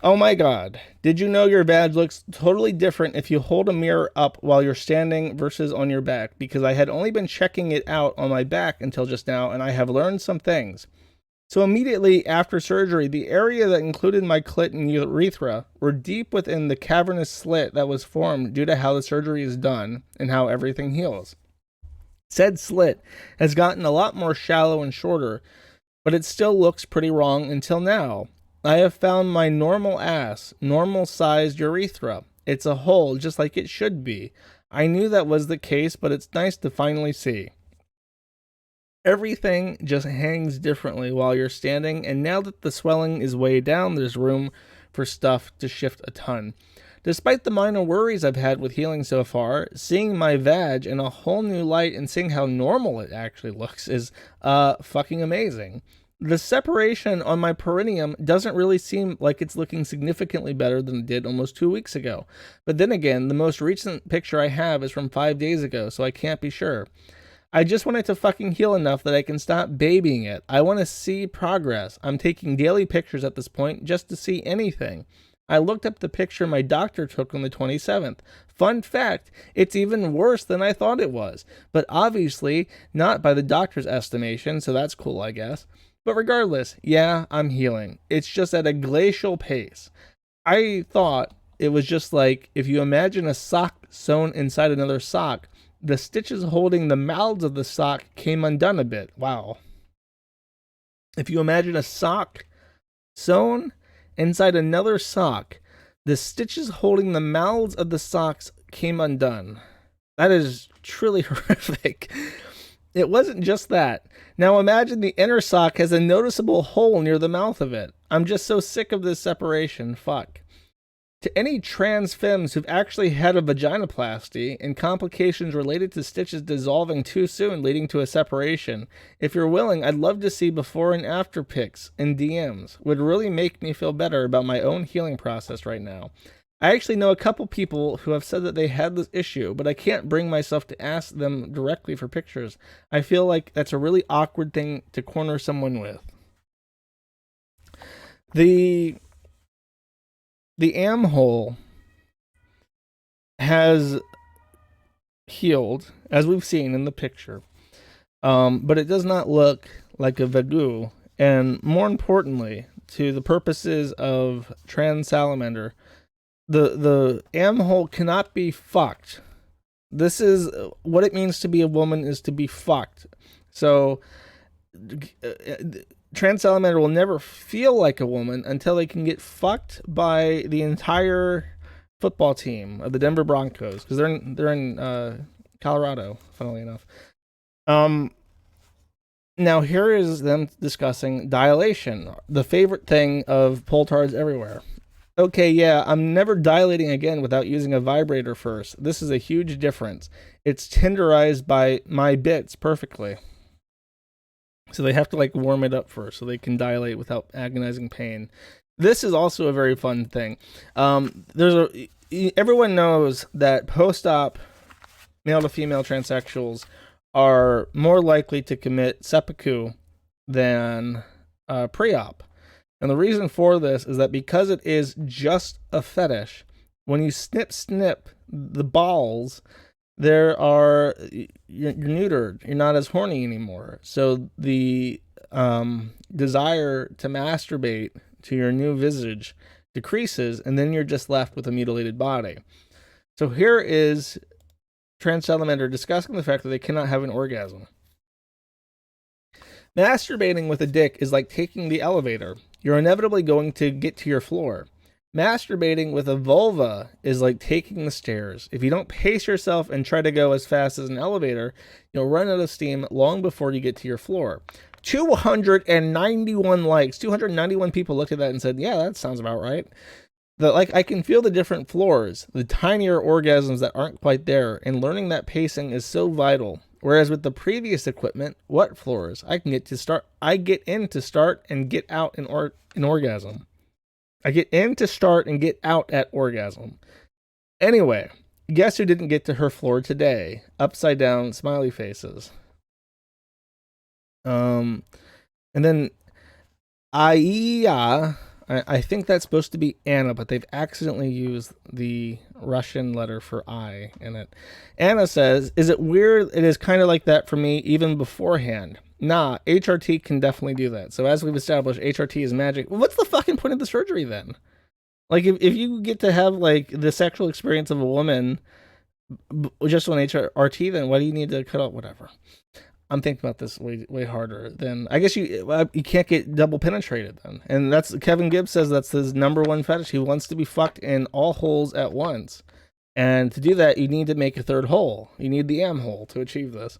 Oh my god. Did you know your badge looks totally different if you hold a mirror up while you're standing versus on your back? Because I had only been checking it out on my back until just now, and I have learned some things. So immediately after surgery, the area that included my clit and urethra were deep within the cavernous slit that was formed due to how the surgery is done and how everything heals. Said slit has gotten a lot more shallow and shorter, but it still looks pretty wrong until now. I have found my normal ass, normal-sized urethra. It's a hole just like it should be. I knew that was the case, but it's nice to finally see. Everything just hangs differently while you're standing, and now that the swelling is way down, there's room for stuff to shift a ton. Despite the minor worries I've had with healing so far, seeing my vag in a whole new light and seeing how normal it actually looks is fucking amazing. The separation on my perineum doesn't really seem like it's looking significantly better than it did almost 2 weeks ago. But then again, the most recent picture I have is from 5 days ago, so I can't be sure. I just want it to fucking heal enough that I can stop babying it. I want to see progress. I'm taking daily pictures at this point just to see anything. I looked up the picture my doctor took on the 27th. Fun fact, it's even worse than I thought it was. But obviously, not by the doctor's estimation, so that's cool, I guess. But regardless, yeah, I'm healing. It's just at a glacial pace. I thought it was just like if you imagine a sock sewn inside another sock, the stitches holding the mouths of the sock came undone a bit. Wow. If you imagine a sock sewn inside another sock, the stitches holding the mouths of the socks came undone. That is truly horrific. It wasn't just that. Now imagine the inner sock has a noticeable hole near the mouth of it. I'm just so sick of this separation. Fuck. To any trans femmes who've actually had a vaginoplasty and complications related to stitches dissolving too soon leading to a separation, if you're willing, I'd love to see before and after pics and DMs. Would really make me feel better about my own healing process right now. I actually know a couple people who have said that they had this issue, but I can't bring myself to ask them directly for pictures. I feel like that's a really awkward thing to corner someone with. The am hole has healed, as we've seen in the picture, but it does not look like a vagoo. And more importantly, to the purposes of TransSalamander, the am hole cannot be fucked. This is what it means to be a woman, is to be fucked. So TransSalamander will never feel like a woman until they can get fucked by the entire football team of the Denver Broncos, because they're in Colorado, funnily enough. Now here is them discussing dilation, the favorite thing of poltards everywhere. Okay, yeah, I'm never dilating again without using a vibrator first. This is a huge difference. It's tenderized by my bits perfectly. So they have to like warm it up first so they can dilate without agonizing pain. This is also a very fun thing. Everyone knows that post-op male to female transsexuals are more likely to commit seppuku than pre-op. And the reason for this is that because it is just a fetish, when you snip the balls, you're neutered. You're not as horny anymore. So the desire to masturbate to your new visage decreases, and then you're just left with a mutilated body. So here is TransSalamander discussing the fact that they cannot have an orgasm. Masturbating with a dick is like taking the elevator. You're inevitably going to get to your floor. Masturbating with a vulva is like taking the stairs. If you don't pace yourself and try to go as fast as an elevator, you'll run out of steam long before you get to your floor. 291 likes. 291 people looked at that and said, yeah, that sounds about right. I can feel the different floors, the tinier orgasms that aren't quite there, and learning that pacing is so vital. Whereas with the previous equipment, what floors? I get in to start and get out in orgasm. I get in to start and get out at orgasm. Anyway, guess who didn't get to her floor today? Upside down smiley faces. And then I think that's supposed to be Anna, but they've accidentally used the Russian letter for I in it. Anna says, is it weird? It is kind of like that for me even beforehand. Nah, HRT can definitely do that. So as we've established, HRT is magic. Well, what's the fucking point of the surgery then? Like, if you get to have, like, the sexual experience of a woman just on HRT, then why do you need to cut out whatever? I'm thinking about this way harder than... I guess you can't get double penetrated then. And that's... Kevin Gibes says that's his number one fetish. He wants to be fucked in all holes at once. And to do that, you need to make a third hole. You need the M hole to achieve this.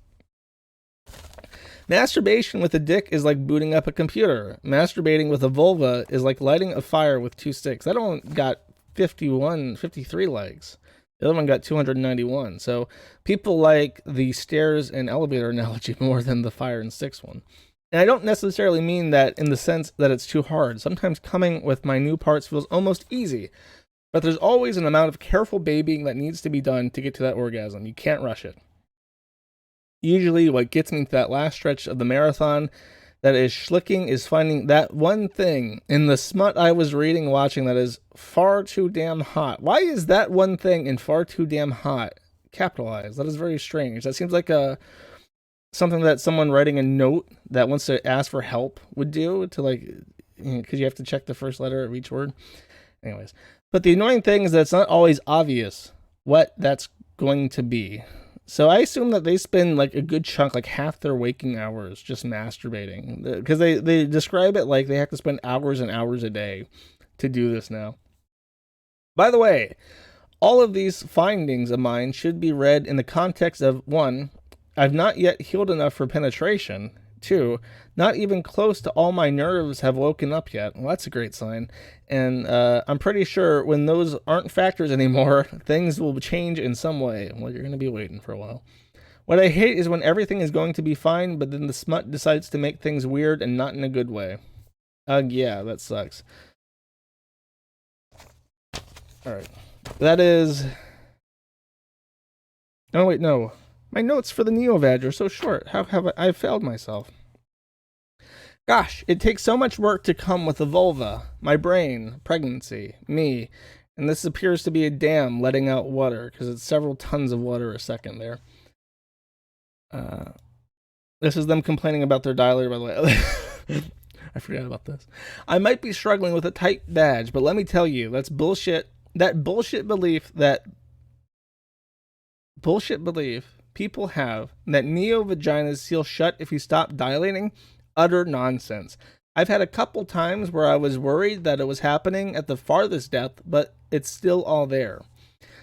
Masturbation with a dick is like booting up a computer. Masturbating with a vulva is like lighting a fire with two sticks. That one got 53 likes. The other one got 291. So people like the stairs and elevator analogy more than the fire and sticks one. And I don't necessarily mean that in the sense that it's too hard. Sometimes coming with my new parts feels almost easy. But there's always an amount of careful babying that needs to be done to get to that orgasm. You can't rush it. Usually what gets me to that last stretch of the marathon that is schlicking is finding that one thing in the smut I was reading and watching that is far too damn hot. Why is that one thing in far too damn hot capitalized? That is very strange. That seems like something that someone writing a note that wants to ask for help would do to, like, because you have to check the first letter of each word. Anyways, but the annoying thing is that it's not always obvious what that's going to be. So I assume that they spend like a good chunk, like half their waking hours just masturbating, because they describe it like they have to spend hours and hours a day to do this now. By the way, all of these findings of mine should be read in the context of 1, I've not yet healed enough for penetration. 2, not even close to all my nerves have woken up yet. Well, that's a great sign. And I'm pretty sure when those aren't factors anymore, things will change in some way. Well, you're going to be waiting for a while. What I hate is when everything is going to be fine, but then the smut decides to make things weird and not in a good way. Yeah, that sucks. Alright. That is... Oh, wait, no. My notes for the Neo-Vag are so short. How have I failed myself? Gosh, it takes so much work to come with a vulva. My brain, pregnancy, me. And this appears to be a dam letting out water, because it's several tons of water a second there. This is them complaining about their dilator, by the way. I forgot about this. I might be struggling with a tight badge, but let me tell you, that's bullshit. That bullshit belief people have that neo-vaginas seal shut if you stop dilating, utter nonsense. I've had a couple times where I was worried that it was happening at the farthest depth, but it's still all there.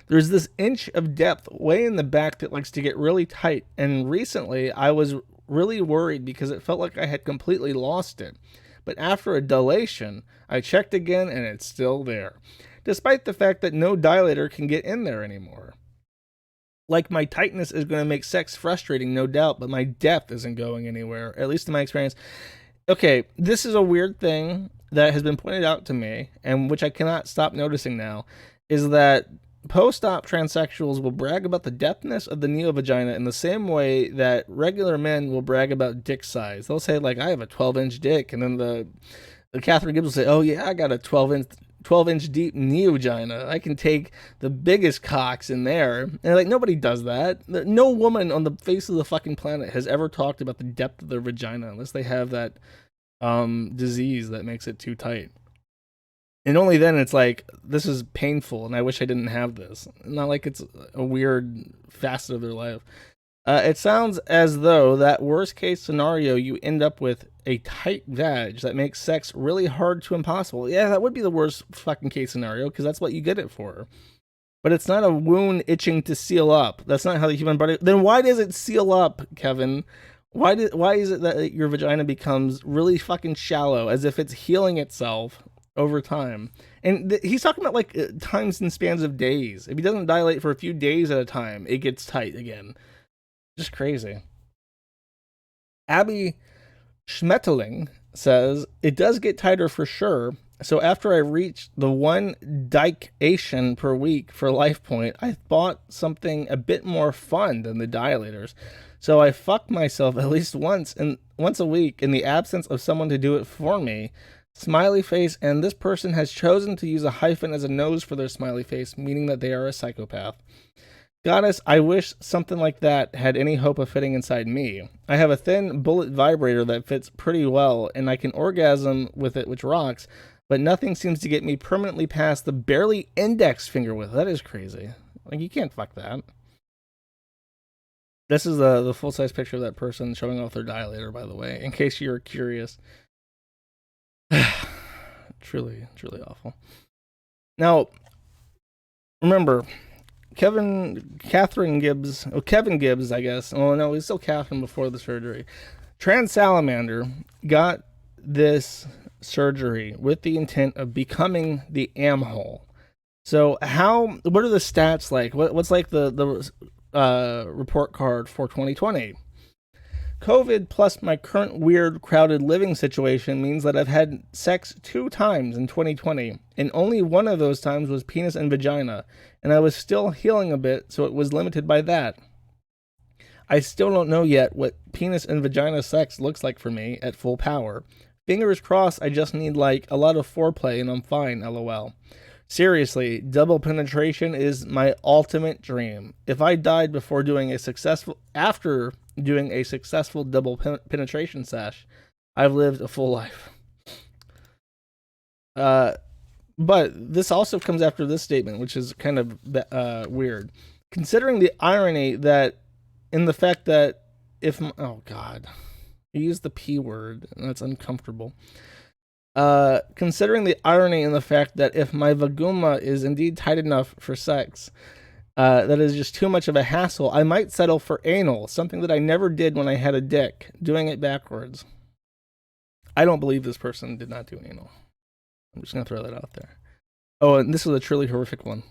There's this inch of depth way in the back that likes to get really tight, and recently I was really worried because it felt like I had completely lost it. But after a dilation, I checked again and it's still there, despite the fact that no dilator can get in there anymore. Like, my tightness is going to make sex frustrating, no doubt, but my depth isn't going anywhere, at least in my experience. Okay, this is a weird thing that has been pointed out to me, and which I cannot stop noticing now, is that post-op transsexuals will brag about the depthness of the neo-vagina in the same way that regular men will brag about dick size. They'll say, like, I have a 12-inch dick, and then the Catherine Gibbs will say, oh yeah, I got a 12-inch deep neo-vagina. I can take the biggest cocks in there. And like, nobody does that. No woman on the face of the fucking planet has ever talked about the depth of their vagina unless they have that disease that makes it too tight. And only then it's like, this is painful and I wish I didn't have this. Not like it's a weird facet of their life. It sounds as though that worst case scenario you end up with a tight vag that makes sex really hard to impossible. Yeah, that would be the worst fucking case scenario, because that's what you get it for. But it's not a wound itching to seal up. That's not how the human body... Then why does it seal up, Kevin? Why is it that your vagina becomes really fucking shallow, as if it's healing itself over time? And he's talking about like times and spans of days. If he doesn't dilate for a few days at a time, it gets tight again. Just crazy. Abby Schmetterling says, it does get tighter for sure. So after I reached the 1 dication per week for LifePoint, I thought something a bit more fun than the dilators. So I fucked myself at least once a week in the absence of someone to do it for me. Smiley face, and this person has chosen to use a hyphen as a nose for their smiley face, meaning that they are a psychopath. Goddess, I wish something like that had any hope of fitting inside me. I have a thin bullet vibrator that fits pretty well, and I can orgasm with it, which rocks, but nothing seems to get me permanently past the barely index finger width. That is crazy. Like, you can't fuck that. This is the full-size picture of that person showing off their dilator, by the way, in case you're curious. Truly, truly awful. Now, remember, Kevin Gibbs, I guess. Oh, no, he's still Catherine before the surgery. TransSalamander got this surgery with the intent of becoming the am-hole. So what are the stats like? What's like the report card for 2020? COVID plus my current weird crowded living situation means that I've had sex 2 times in 2020, and only one of those times was penis and vagina, and I was still healing a bit, so it was limited by that. I still don't know yet what penis and vagina sex looks like for me at full power. Fingers crossed, I just need like a lot of foreplay and I'm fine, lol. Seriously, double penetration is my ultimate dream. If I died after doing a successful double penetration sesh, I've lived a full life. But this also comes after this statement, which is kind of weird. Considering the irony that in the fact that oh God, you used the P word, and that's uncomfortable. Considering the irony in the fact that if my vaguma is indeed tight enough for sex, that is just too much of a hassle, I might settle for anal, something that I never did when I had a dick, doing it backwards. I don't believe this person did not do anal. I'm just going to throw that out there. Oh, and this is a truly horrific one.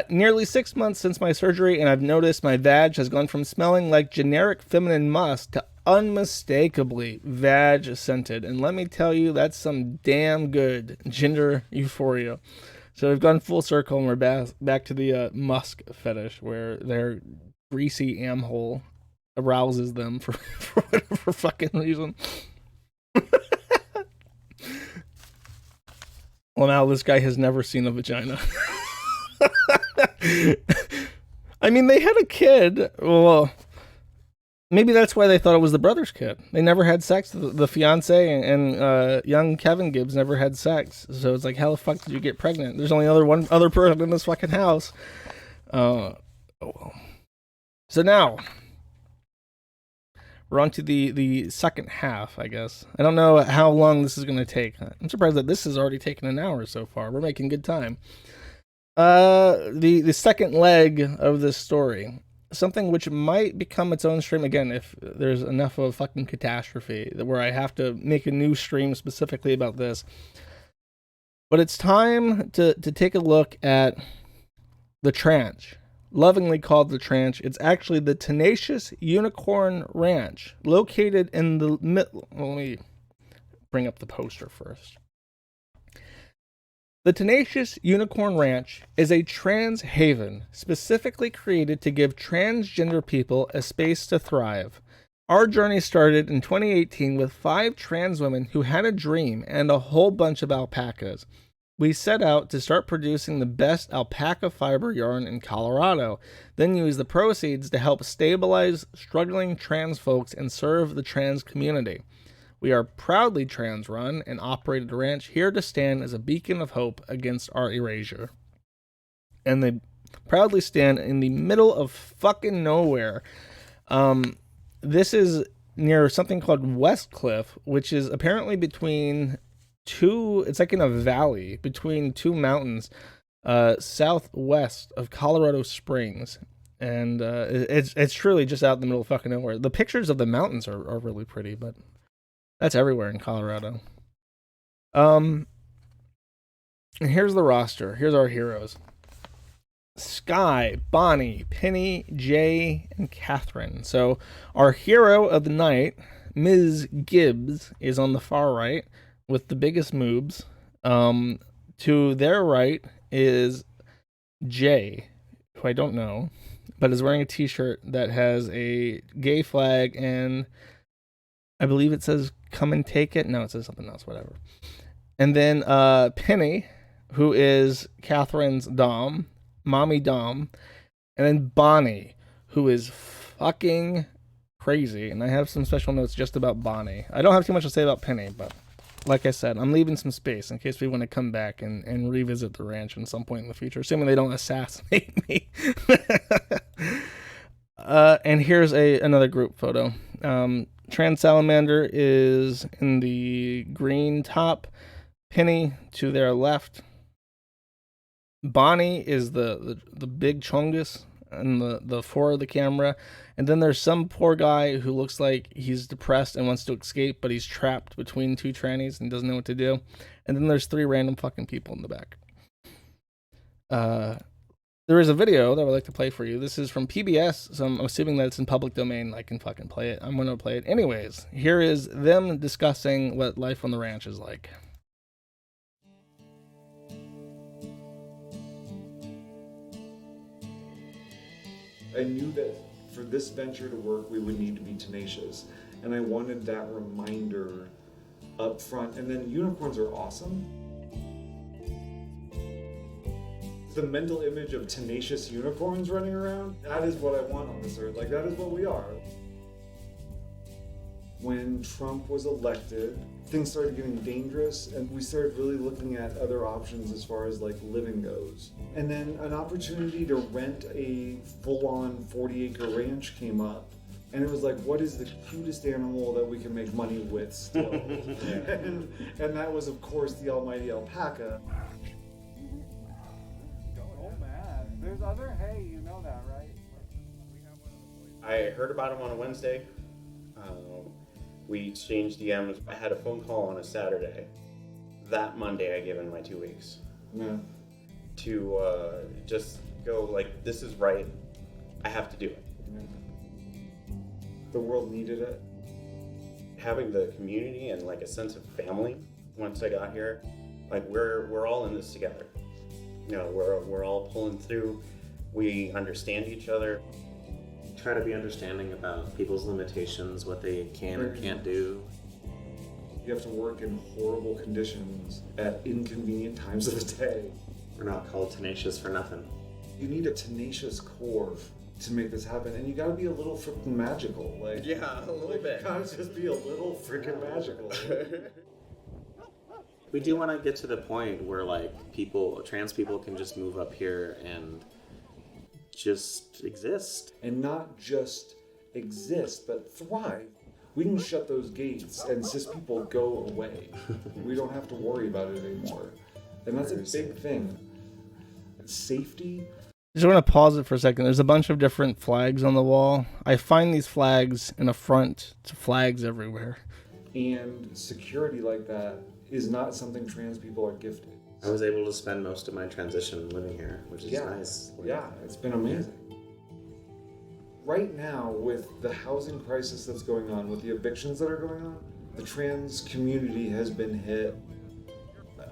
Nearly 6 months since my surgery, and I've noticed my vag has gone from smelling like generic feminine musk to unmistakably vag scented. And let me tell you, that's some damn good gender euphoria. So we've gone full circle, and we're back to the musk fetish, where their greasy am-hole arouses them for whatever fucking reason. Well, now this guy has never seen a vagina. I mean, they had a kid. Well, maybe that's why they thought it was the brother's kid. They never had sex. The fiance and young Kevin Gibes never had sex. So it's like, how the fuck did you get pregnant? There's only one other person in this fucking house. Oh well. So now we're on to the second half, I guess. I don't know how long this is going to take. I'm surprised that this has already taken an hour so far. We're making good time. The second leg of this story, something which might become its own stream again if there's enough of a fucking catastrophe where I have to make a new stream specifically about this. But it's time to take a look at the Tranch, lovingly called the Tranch. It's actually the Tenacious Unicorn Ranch, located in the let me bring up the poster first. The Tenacious Unicorn Ranch is a trans haven specifically created to give transgender people a space to thrive. Our journey started in 2018 with 5 trans women who had a dream and a whole bunch of alpacas. We set out to start producing the best alpaca fiber yarn in Colorado, then use the proceeds to help stabilize struggling trans folks and serve the trans community. We are proudly trans-run and operated ranch, here to stand as a beacon of hope against our erasure. And they proudly stand in the middle of fucking nowhere. This is near something called Westcliff, which is apparently between two. It's like in a valley between two mountains, southwest of Colorado Springs, and it's truly just out in the middle of fucking nowhere. The pictures of the mountains are really pretty, but that's everywhere in Colorado. And here's the roster. Here's our heroes: Sky, Bonnie, Penny, Jay, and Catherine. So our hero of the night, Ms. Gibes, is on the far right with the biggest moobs. To their right is Jay, who I don't know, but is wearing a t-shirt that has a gay flag, and I believe it says "come and take it." No, it says something else, whatever. And then Penny, who is Catherine's Dom, Mommy Dom, and then Bonnie, who is fucking crazy. And I have some special notes just about Bonnie. I don't have too much to say about Penny, but like I said, I'm leaving some space in case we want to come back and revisit the ranch at some point in the future, assuming they don't assassinate me. And here's another group photo. TransSalamander is in the green top. Penny to their left. Bonnie is the big chungus and the fore of the camera. And then there's some poor guy who looks like he's depressed and wants to escape, but he's trapped between two trannies and doesn't know what to do. And then there's three random fucking people in the back. There is a video that I would like to play for you. This is from PBS, so I'm assuming that it's in public domain. I can fucking play it. I'm going to play it. Anyways, here is them discussing what life on the ranch is like. I knew that for this venture to work, we would need to be tenacious. And I wanted that reminder up front. And then unicorns are awesome. The mental image of tenacious unicorns running around, that is what I want on this earth. Like, that is what we are. When Trump was elected, things started getting dangerous, and we started really looking at other options as far as like living goes. And then an opportunity to rent a full-on 40-acre ranch came up, and it was like, what is the cutest animal that we can make money with still? and that was, of course, the almighty alpaca. Oh man, there's other hay, you know that, right? I heard about him on a Wednesday. We exchanged DMs. I had a phone call on a Saturday. That Monday, I gave him my 2 weeks. Yeah. To just go like, this is right. I have to do it. Yeah. The world needed it. Having the community and like a sense of family once I got here, like we're all in this together. You know, we're all pulling through. We understand each other. Try to be understanding about people's limitations, what they can and can't do. You have to work in horrible conditions at inconvenient times of the day. We're not called tenacious for nothing. You need a tenacious core to make this happen, and you gotta be a little freaking magical. Like, Yeah, a little bit. You gotta just be a little freaking magical. We do want to get to the point where like trans people can just move up here and just exist. And not just exist, but thrive. We can shut those gates and cis people go away. We don't have to worry about it anymore. And that's a big thing. Safety. I just want to pause it for a second. There's a bunch of different flags on the wall. I find these flags in a front to flags everywhere. And security like that is not something trans people are gifted. I was able to spend most of my transition living here, which is nice. Yeah, it's been amazing. Right now, with the housing crisis that's going on, with the evictions that are going on, the trans community has been hit.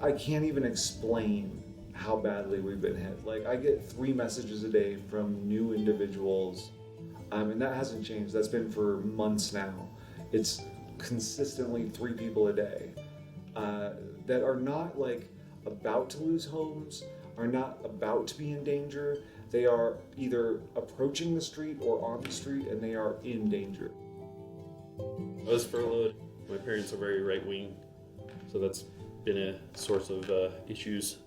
I can't even explain how badly we've been hit. Like, I get 3 messages a day from new individuals, and that hasn't changed. That's been for months now. It's consistently 3 people a day that are not like about to lose homes, are not about to be in danger. They are either approaching the street or on the street, and they are in danger. I was furloughed. My parents are very right-wing, so that's been a source of issues.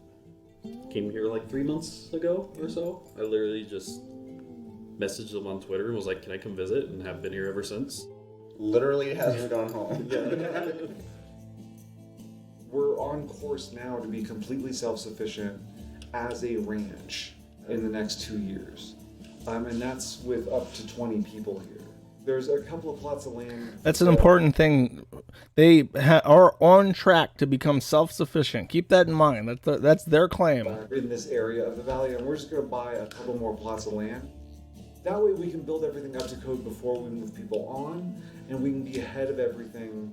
Came here like 3 months ago or so. I literally just messaged them on Twitter and was like, can I come visit? And have been here ever since. literally hasn't gone home. We're on course now to be completely self-sufficient as a ranch in the next 2 years. And that's with up to 20 people here. There's a couple of plots of land. That's an important thing. They are on track to become self-sufficient. Keep that in mind. That's their claim. In this area of the valley, and we're just going to buy a couple more plots of land. That way we can build everything up to code before we move people on, and we can be ahead of everything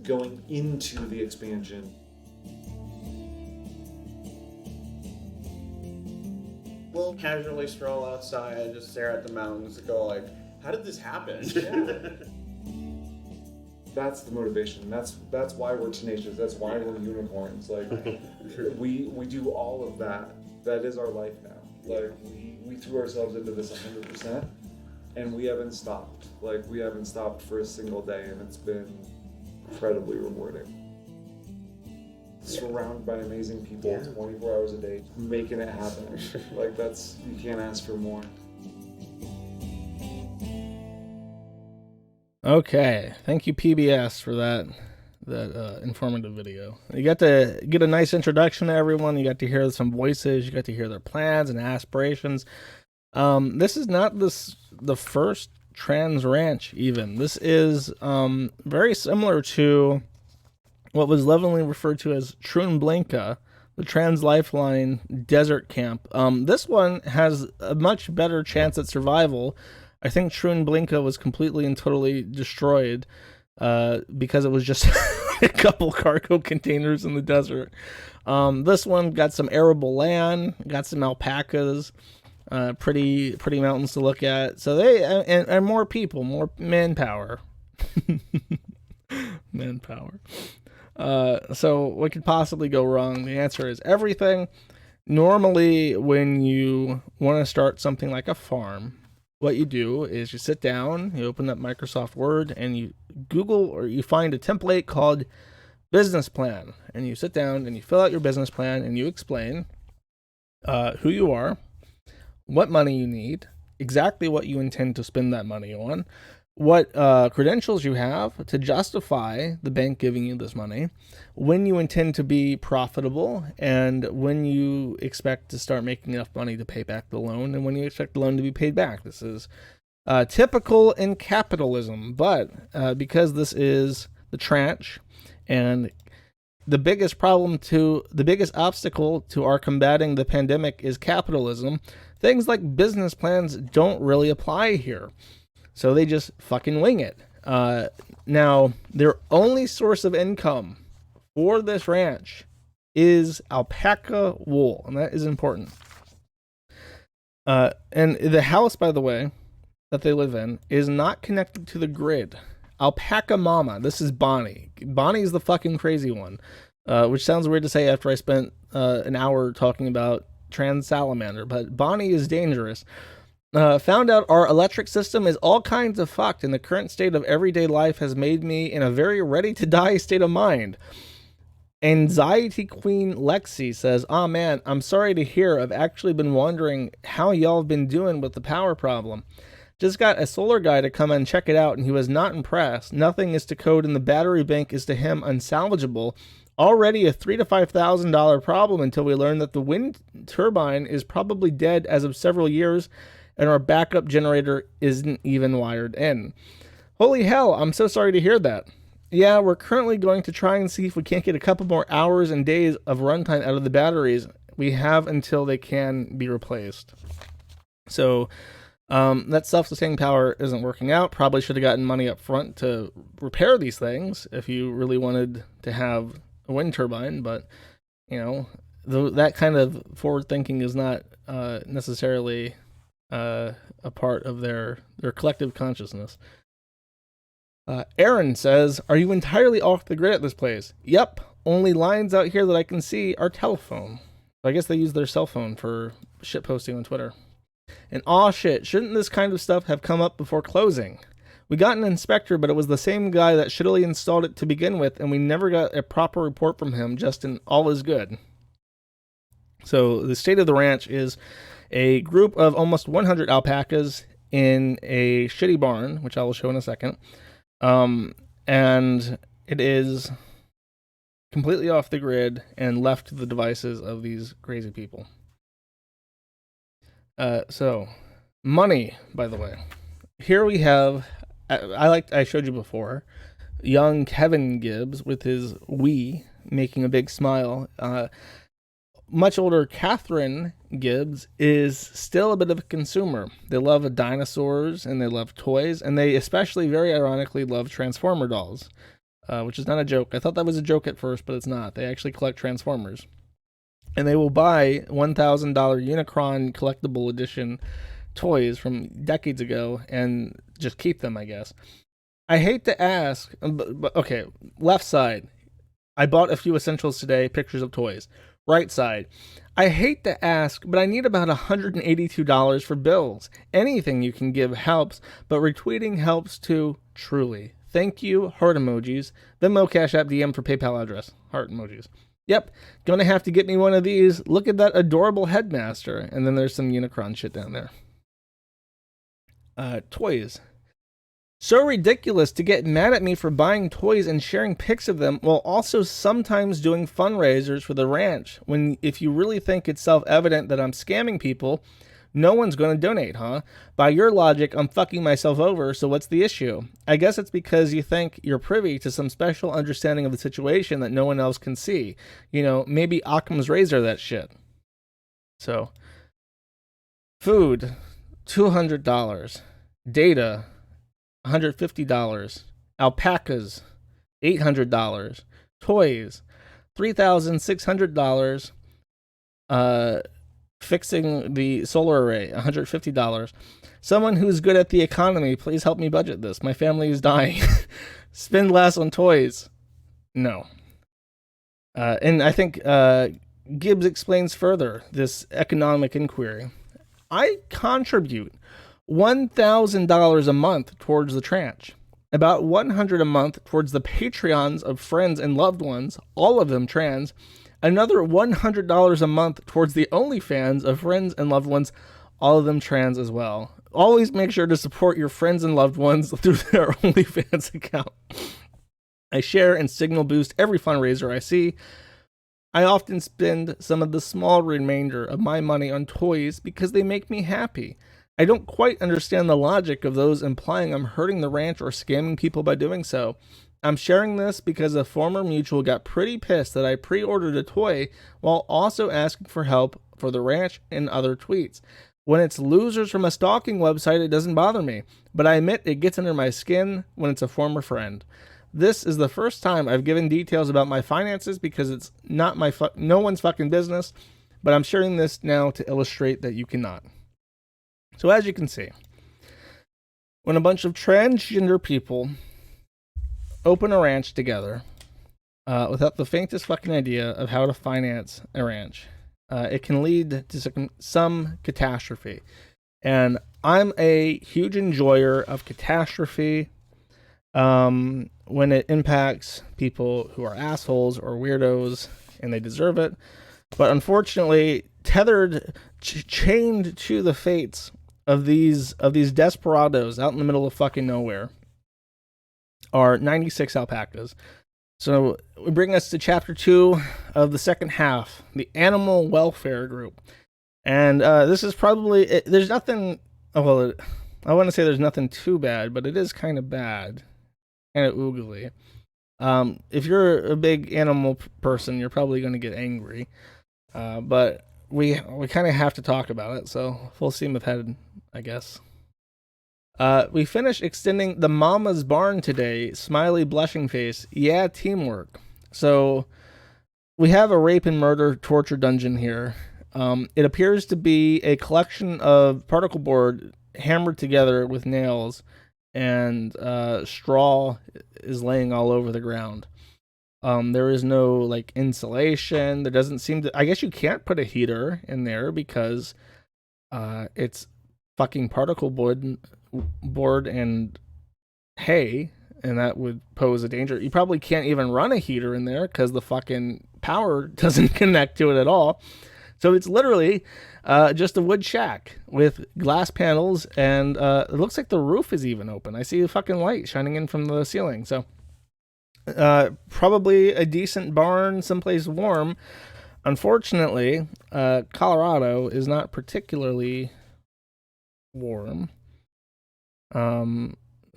going into the expansion. We'll casually stroll outside, just stare at the mountains and go like, how did this happen? That's the motivation. That's why we're tenacious. That's why we're unicorns. Like we do all of that. That is our life now. Like we threw ourselves into this 100%, and we haven't stopped. Like we haven't stopped for a single day, and it's been incredibly rewarding. Surrounded by amazing people, 24 hours a day, making it happen. Like you can't ask for more. Okay, thank you PBS for that informative video. You got to get a nice introduction to everyone. You got to hear some voices. You got to hear their plans and aspirations. This is not the first trans ranch even. This is very similar to what was lovingly referred to as Trunblinka, the Trans Lifeline Desert Camp. This one has a much better chance at survival. I think Trunblinka was completely and totally destroyed because it was just a couple cargo containers in the desert. This one got some arable land, got some alpacas, pretty mountains to look at. So they and more people, more manpower. Manpower. So what could possibly go wrong? The answer is everything. Normally, when you want to start something like a farm, what you do is you sit down, you open up Microsoft Word, and you Google or you find a template called business plan. And you sit down and you fill out your business plan and you explain who you are, what money you need, exactly what you intend to spend that money on, what credentials you have to justify the bank giving you this money, when you intend to be profitable, and when you expect to start making enough money to pay back the loan, and when you expect the loan to be paid back. This is typical in capitalism, but because this is the Tranch, and the biggest obstacle to our combating the pandemic is capitalism, things like business plans don't really apply here. So they just fucking wing it. Now, their only source of income for this ranch is alpaca wool, and that is important. And the house, by the way, that they live in is not connected to the grid. Alpaca Mama, this is Bonnie. Bonnie is the fucking crazy one, which sounds weird to say after I spent an hour talking about TransSalamander, but Bonnie is dangerous. Found out our electric system is all kinds of fucked, and the current state of everyday life has made me in a very ready-to-die state of mind. Anxiety Queen Lexi says, "Aw man, I'm sorry to hear. I've actually been wondering how y'all have been doing with the power problem. Just got a solar guy to come and check it out, and he was not impressed. Nothing is to code, and the battery bank is to him unsalvageable. Already a $3,000 to $5,000 problem until we learn that the wind turbine is probably dead as of several years, and our backup generator isn't even wired in. Holy hell, I'm so sorry to hear that. Yeah, we're currently going to try and see if we can't get a couple more hours and days of runtime out of the batteries we have until they can be replaced." So that self-sustaining power isn't working out. Probably should have gotten money up front to repair these things if you really wanted to have a wind turbine, but that kind of forward thinking is not necessarily a part of their collective consciousness. Aaron says, "Are you entirely off the grid at this place?" Yep, only lines out here that I can see are telephone. I guess they use their cell phone for shit posting on Twitter. And aw shit, shouldn't this kind of stuff have come up before closing? We got an inspector, but it was the same guy that shittily installed it to begin with, and we never got a proper report from him, just in all is good. So the state of the ranch is a group of almost 100 alpacas in a shitty barn, which I will show in a second. And it is completely off the grid and left to the devices of these crazy people. So, money, by the way. Here we have, I showed you before, young Kevin Gibes with his Wii making a big smile. Much older Catherine Gibes is still a bit of a consumer. They love dinosaurs and they love toys, and they especially, very ironically, love Transformer dolls, which is not a joke. I thought that was a joke at first, but it's not. They actually collect Transformers. And they will buy $1,000 Unicron collectible edition toys from decades ago and just keep them, I guess. I hate to ask, but okay, left side. I bought a few essentials today, pictures of toys. Right side. I hate to ask, but I need about $182 for bills. Anything you can give helps, but retweeting helps too, truly. Thank you, heart emojis. Venmo, Cash App, DM for PayPal address. Heart emojis. Yep, gonna have to get me one of these. Look at that adorable headmaster. And then there's some Unicron shit down there. Toys. So ridiculous to get mad at me for buying toys and sharing pics of them while also sometimes doing fundraisers for the ranch. When if you really think it's self-evident that I'm scamming people, no one's going to donate, huh? By your logic, I'm fucking myself over, so what's the issue? I guess it's because you think you're privy to some special understanding of the situation that no one else can see. You know, maybe Occam's razor that shit. So, food, $200. Data, $150. Alpacas, $800. Toys, $3,600. Fixing the solar array, $150. Someone who's good at the economy, please help me budget this. My family is dying. Spend less on toys. No. And I think Gibes explains further this economic inquiry. I contribute $1,000 a month towards the Tranch, about $100 a month towards the Patreons of friends and loved ones, all of them trans, another $100 a month towards the OnlyFans of friends and loved ones, all of them trans as well. Always make sure to support your friends and loved ones through their OnlyFans account. I share and signal boost every fundraiser I see. I often spend some of the small remainder of my money on toys because they make me happy. I don't quite understand the logic of those implying I'm hurting the ranch or scamming people by doing so. I'm sharing this because a former mutual got pretty pissed that I pre-ordered a toy while also asking for help for the ranch and other tweets. When it's losers from a stalking website, it doesn't bother me, but I admit it gets under my skin when it's a former friend. This is the first time I've given details about my finances because it's not no one's fucking business, but I'm sharing this now to illustrate that you cannot. So as you can see, when a bunch of transgender people open a ranch together without the faintest fucking idea of how to finance a ranch, it can lead to some catastrophe. And I'm a huge enjoyer of catastrophe when it impacts people who are assholes or weirdos and they deserve it. But unfortunately, chained to the fates of these desperados out in the middle of fucking nowhere are 96 alpacas. So we bring us to chapter 2 of the second half, the animal welfare group. And this is probably, there's nothing, I want to say there's nothing too bad, but it is kind of bad, kind of oogly. If you're a big animal person, you're probably going to get angry. But we kind of have to talk about it, so full steam ahead, I guess. We finished extending the mama's barn today. Smiley blushing face. Yeah, teamwork. So we have a rape and murder torture dungeon here. It appears to be a collection of particle board hammered together with nails, and straw is laying all over the ground. There is no like insulation. There doesn't seem to. I guess you can't put a heater in there because it's fucking particle board and hay, and that would pose a danger. You probably can't even run a heater in there because the fucking power doesn't connect to it at all. So it's literally just a wood shack with glass panels, and it looks like the roof is even open. I see a fucking light shining in from the ceiling. So probably a decent barn, someplace warm. Unfortunately, Colorado is not particularly warm.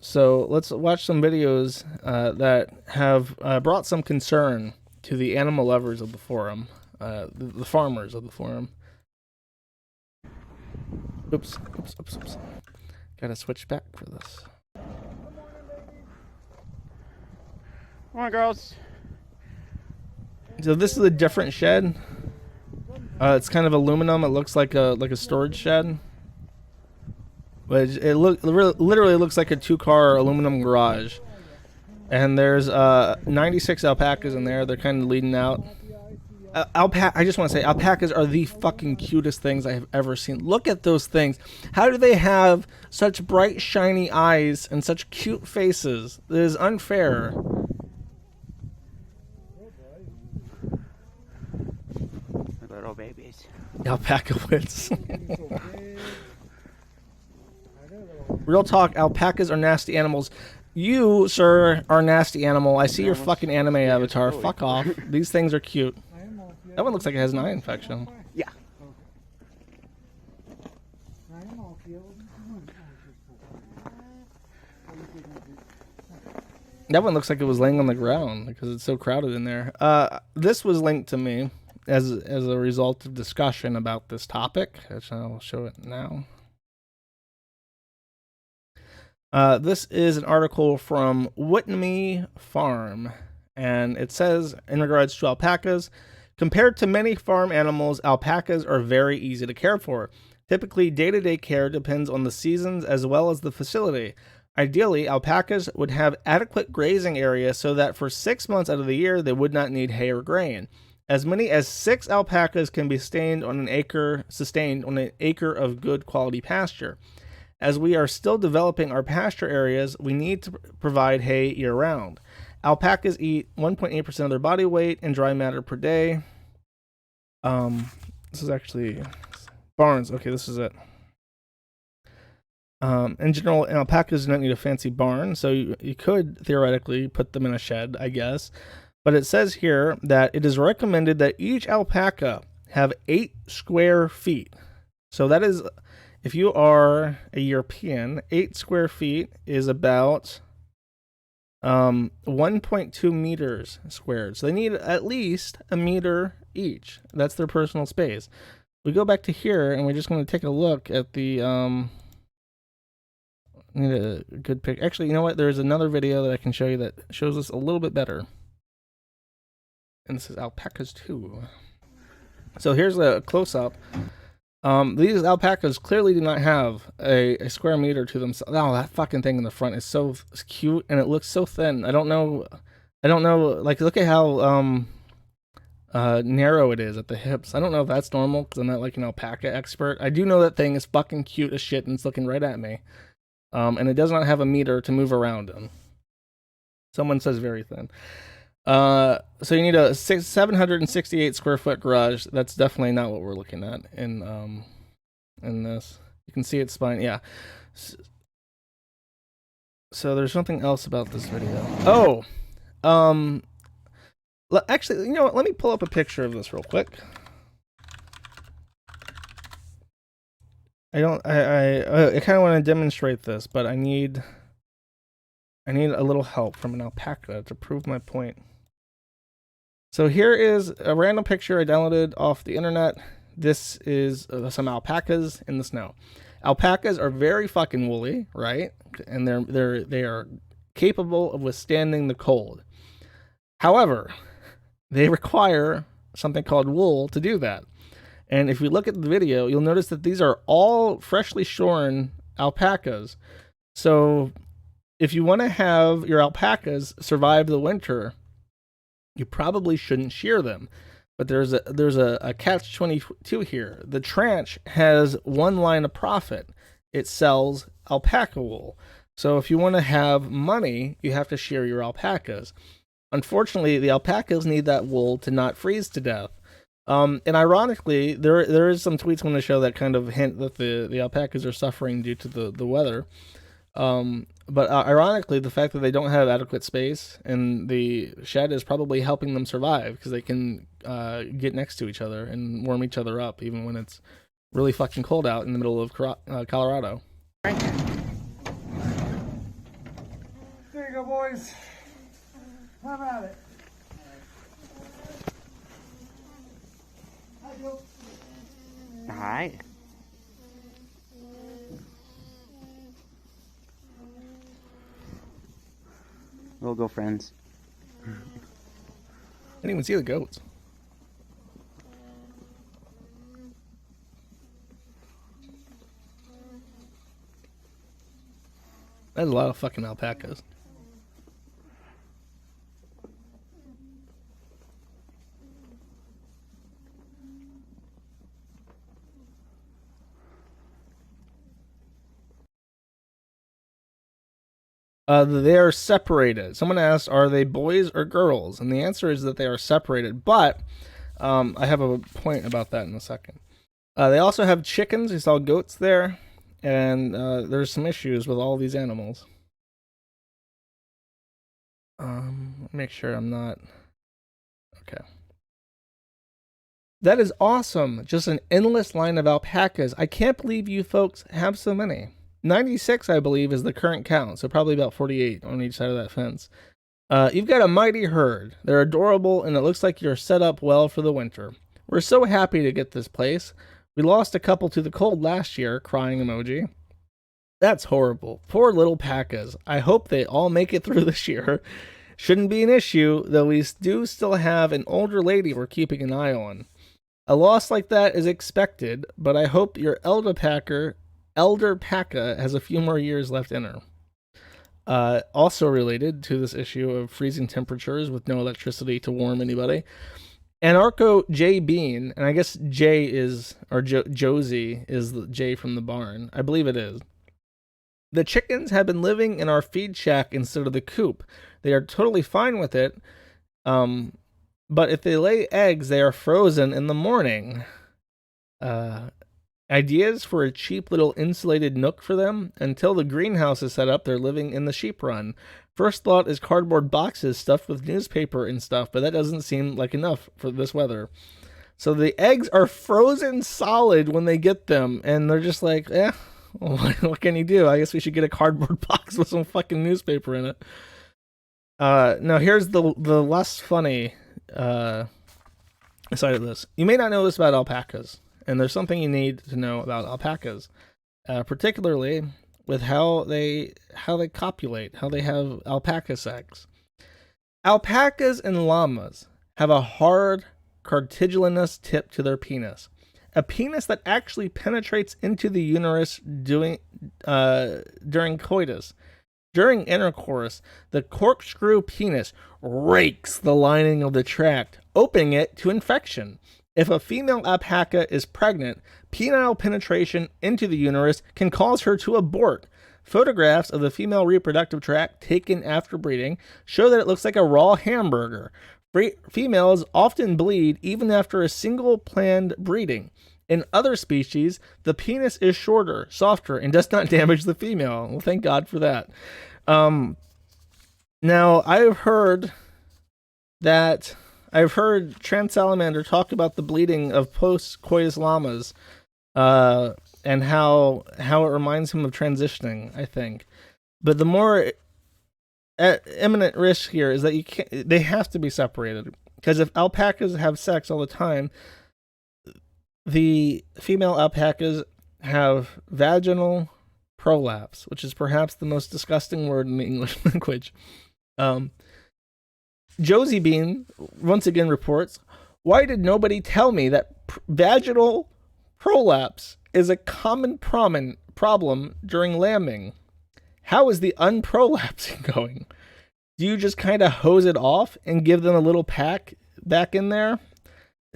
So let's watch some videos that have brought some concern to the animal lovers of the forum, the farmers of the forum. Oops. Gotta switch back for this. Come on, girls. So this is a different shed. It's kind of aluminum. It looks like a storage shed. But it literally looks like a 2-car aluminum garage. And there's 96 alpacas in there. They're kind of leading out. I just want to say, alpacas are the fucking cutest things I have ever seen. Look at those things. How do they have such bright, shiny eyes and such cute faces? It is unfair. Little babies. Alpaca wits. Real talk, alpacas are nasty animals. You, sir, are a nasty animal. I see your fucking anime avatar. Fuck off. These things are cute. That one looks like it has an eye infection. Yeah. That one looks like it was laying on the ground because it's so crowded in there. This was linked to me as a result of discussion about this topic, which I'll show it now. This is an article from Whitney Farm, and it says, in regards to alpacas, compared to many farm animals, alpacas are very easy to care for. Typically, day-to-day care depends on the seasons as well as the facility. Ideally, alpacas would have adequate grazing area so that for 6 months out of the year, they would not need hay or grain. As many as 6 alpacas can be sustained on an acre of good quality pasture. As we are still developing our pasture areas, we need to provide hay year-round. Alpacas eat 1.8% of their body weight in dry matter per day. This is actually barns. Okay, this is it. In general, alpacas do not need a fancy barn, so you could theoretically put them in a shed, I guess. But it says here that it is recommended that each alpaca have 8 square feet. So that is, if you are a European, 8 square feet is about 1.2 meters squared. So they need at least a meter each. That's their personal space. We go back to here, and we're just going to take a look at the need a good pic. Actually, you know what? There's another video that I can show you that shows this a little bit better. And this is alpacas too. So here's a close-up. These alpacas clearly do not have a square meter to themselves. Oh, that fucking thing in the front is so cute, and it looks so thin. I don't know. Like, look at how narrow it is at the hips. I don't know if that's normal because I'm not like an alpaca expert. I do know that thing is fucking cute as shit, and it's looking right at me. And it does not have a meter to move around in. Someone says very thin. So you need a 768 square foot garage. That's definitely not what we're looking at in this. You can see its spine. Yeah. So there's something else about this video. Oh, actually, you know what? Let me pull up a picture of this real quick. I kind of want to demonstrate this, but I need a little help from an alpaca to prove my point. So here is a random picture I downloaded off the internet. This is some alpacas in the snow. Alpacas are very fucking woolly, right? And they are capable of withstanding the cold. However, they require something called wool to do that. And if we look at the video, you'll notice that these are all freshly shorn alpacas. So if you want to have your alpacas survive the winter, you probably shouldn't shear them. But there's a catch-22 here. The Tranch has one line of profit. It sells alpaca wool. So if you want to have money, you have to shear your alpacas. Unfortunately, the alpacas need that wool to not freeze to death. And ironically, there is some tweets on the show that kind of hint that the alpacas are suffering due to the weather. But ironically, the fact that they don't have adequate space and the shed is probably helping them survive because they can get next to each other and warm each other up even when it's really fucking cold out in the middle of Colorado. There you go, boys. How about it? All right. We'll go, friends. I didn't even see the goats. That's a lot of fucking alpacas. They are separated. Someone asked, are they boys or girls? And the answer is that they are separated, but I have a point about that in a second. They also have chickens. We saw goats there, and there's some issues with all these animals. Make sure I'm not... Okay. That is awesome. Just an endless line of alpacas. I can't believe you folks have so many. 96, I believe, is the current count, so probably about 48 on each side of that fence. You've got a mighty herd. They're adorable, and it looks like you're set up well for the winter. We're so happy to get this place. We lost a couple to the cold last year, crying emoji. That's horrible. Poor little pacas. I hope they all make it through this year. Shouldn't be an issue, though we do still have an older lady we're keeping an eye on. A loss like that is expected, but I hope your elder paca has a few more years left in her. Also related to this issue of freezing temperatures with no electricity to warm anybody, Anarcho J Bean, and I guess J is, or Josie is the J from the barn. I believe it is. The chickens have been living in our feed shack instead of the coop. They are totally fine with it. But if they lay eggs, they are frozen in the morning. Ideas for a cheap little insulated nook for them? Until the greenhouse is set up, they're living in the sheep run. First thought is cardboard boxes stuffed with newspaper and stuff, but that doesn't seem like enough for this weather. So the eggs are frozen solid when they get them, and they're just like, what can you do? I guess we should get a cardboard box with some fucking newspaper in it. Now here's the less funny side of this. You may not know this about alpacas, and there's something you need to know about alpacas, particularly with how they copulate, how they have alpaca sex. Alpacas and llamas have a hard, cartilaginous tip to their penis. A penis that actually penetrates into the uterus during coitus. During intercourse, the corkscrew penis rakes the lining of the tract, opening it to infection. If a female alpaca is pregnant, penile penetration into the uterus can cause her to abort. Photographs of the female reproductive tract taken after breeding show that it looks like a raw hamburger. Females often bleed even after a single planned breeding. In other species, the penis is shorter, softer, and does not damage the female. Well, thank God for that. Now, I've heard TransSalamander talk about the bleeding of post-coitus llamas, and how it reminds him of transitioning, I think. But the more imminent risk here is that they have to be separated. Because if alpacas have sex all the time, the female alpacas have vaginal prolapse, which is perhaps the most disgusting word in the English language. Josie Bean once again reports, why did nobody tell me that vaginal prolapse is a common problem during lambing? How is the unprolapsing going? Do you just kind of hose it off and give them a little pack back in there?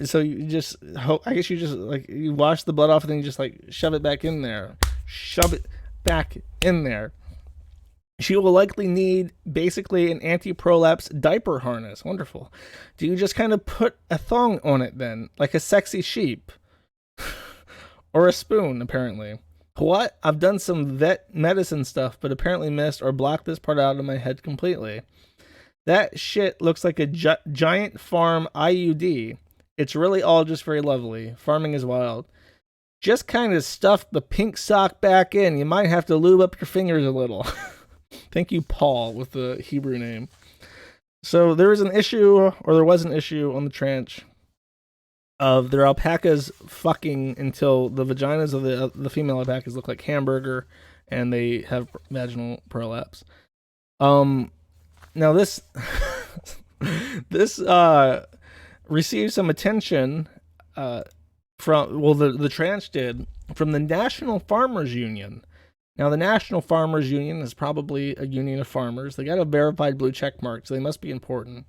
So you just, I guess you just, like, you wash the blood off and then you just, like, shove it back in there. Shove it back in there. She will likely need basically an anti-prolapse diaper harness. Wonderful. Do you just kind of put a thong on it then? Like a sexy sheep? Or a spoon, apparently. What? I've done some vet medicine stuff, but apparently missed or blocked this part out of my head completely. That shit looks like a giant farm IUD. It's really all just very lovely. Farming is wild. Just kind of stuff the pink sock back in. You might have to lube up your fingers a little. Thank you, Paul, with the Hebrew name. So there was an issue on the Tranch of their alpacas fucking until the vaginas of the female alpacas look like hamburger and they have vaginal prolapse. Now this this received some attention from the Tranch did from the National Farmers Union. Now, the National Farmers Union is probably a union of farmers. They got a verified blue check mark, so they must be important.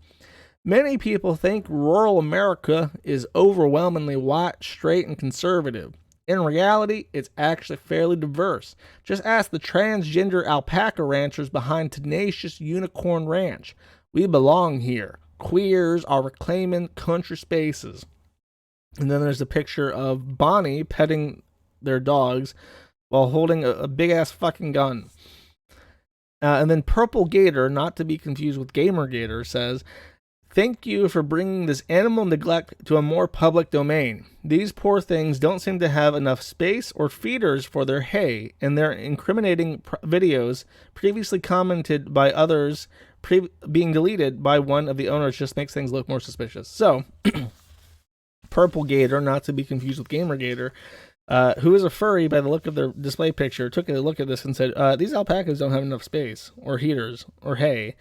Many people think rural America is overwhelmingly white, straight, and conservative. In reality, it's actually fairly diverse. Just ask the transgender alpaca ranchers behind Tenacious Unicorn Ranch. We belong here. Queers are reclaiming country spaces. And then there's a picture of Bonnie petting their dogs while holding a big-ass fucking gun. And then Purple Gator, not to be confused with Gamer Gator, says, "Thank you for bringing this animal neglect to a more public domain. These poor things don't seem to have enough space or feeders for their hay, and their incriminating videos previously commented by others being deleted by one of the owners just makes things look more suspicious." So, Purple Gator, not to be confused with Gamer Gator, who is a furry by the look of their display picture, took a look at this and said, these alpacas don't have enough space, or heaters, or hay,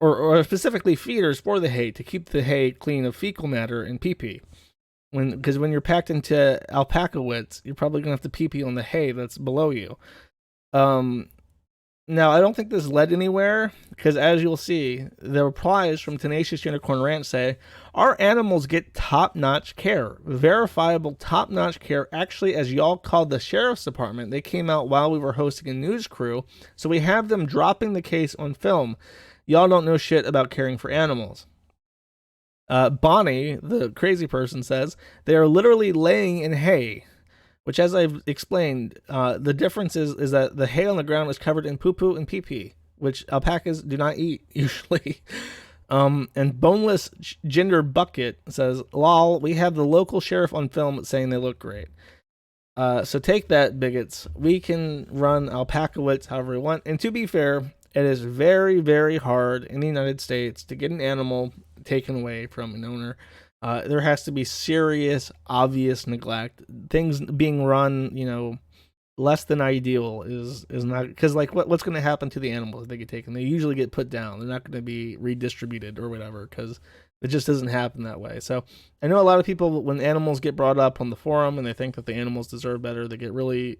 or specifically feeders for the hay to keep the hay clean of fecal matter and pee-pee. Because when you're packed into alpaca wits, you're probably going to have to pee-pee on the hay that's below you. Now, I don't think this led anywhere, because as you'll see, the replies from Tenacious Unicorn Ranch say, our animals get top-notch care, verifiable top-notch care. Actually, as y'all called the sheriff's department, they came out while we were hosting a news crew, so we have them dropping the case on film. Y'all don't know shit about caring for animals. Bonnie, the crazy person, says, they are literally laying in hay. Which, as I've explained, the difference is that the hay on the ground is covered in poo-poo and pee-pee, which alpacas do not eat, usually. And Boneless Gender Bucket says, lol, we have the local sheriff on film saying they look great. So take that, bigots. We can run alpaca wits however we want. And to be fair, it is very, very hard in the United States to get an animal taken away from an owner. There has to be serious, obvious neglect. Things being run, less than ideal is not, because like what's going to happen to the animals if they get taken? They usually get put down. They're not going to be redistributed or whatever, because it just doesn't happen that way. So I know a lot of people, when animals get brought up on the forum and they think that the animals deserve better, they get really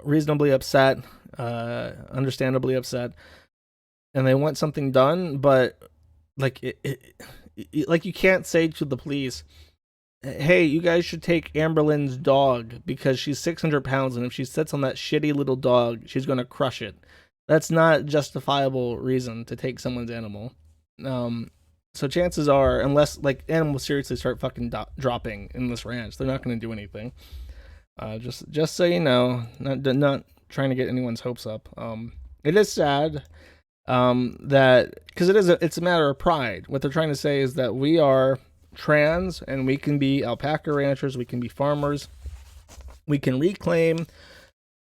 reasonably upset, understandably upset, and they want something done, but like like you can't say to the police, hey, you guys should take Amberlynn's dog because she's 600 pounds and if she sits on that shitty little dog, she's going to crush it. That's not justifiable reason to take someone's animal. So chances are, unless like animals seriously start fucking dropping in this ranch, they're not going to do anything. Just so you know, not trying to get anyone's hopes up. It is sad. That because it's a matter of pride. What they're trying to say is that we are trans and we can be alpaca ranchers, we can be farmers, we can reclaim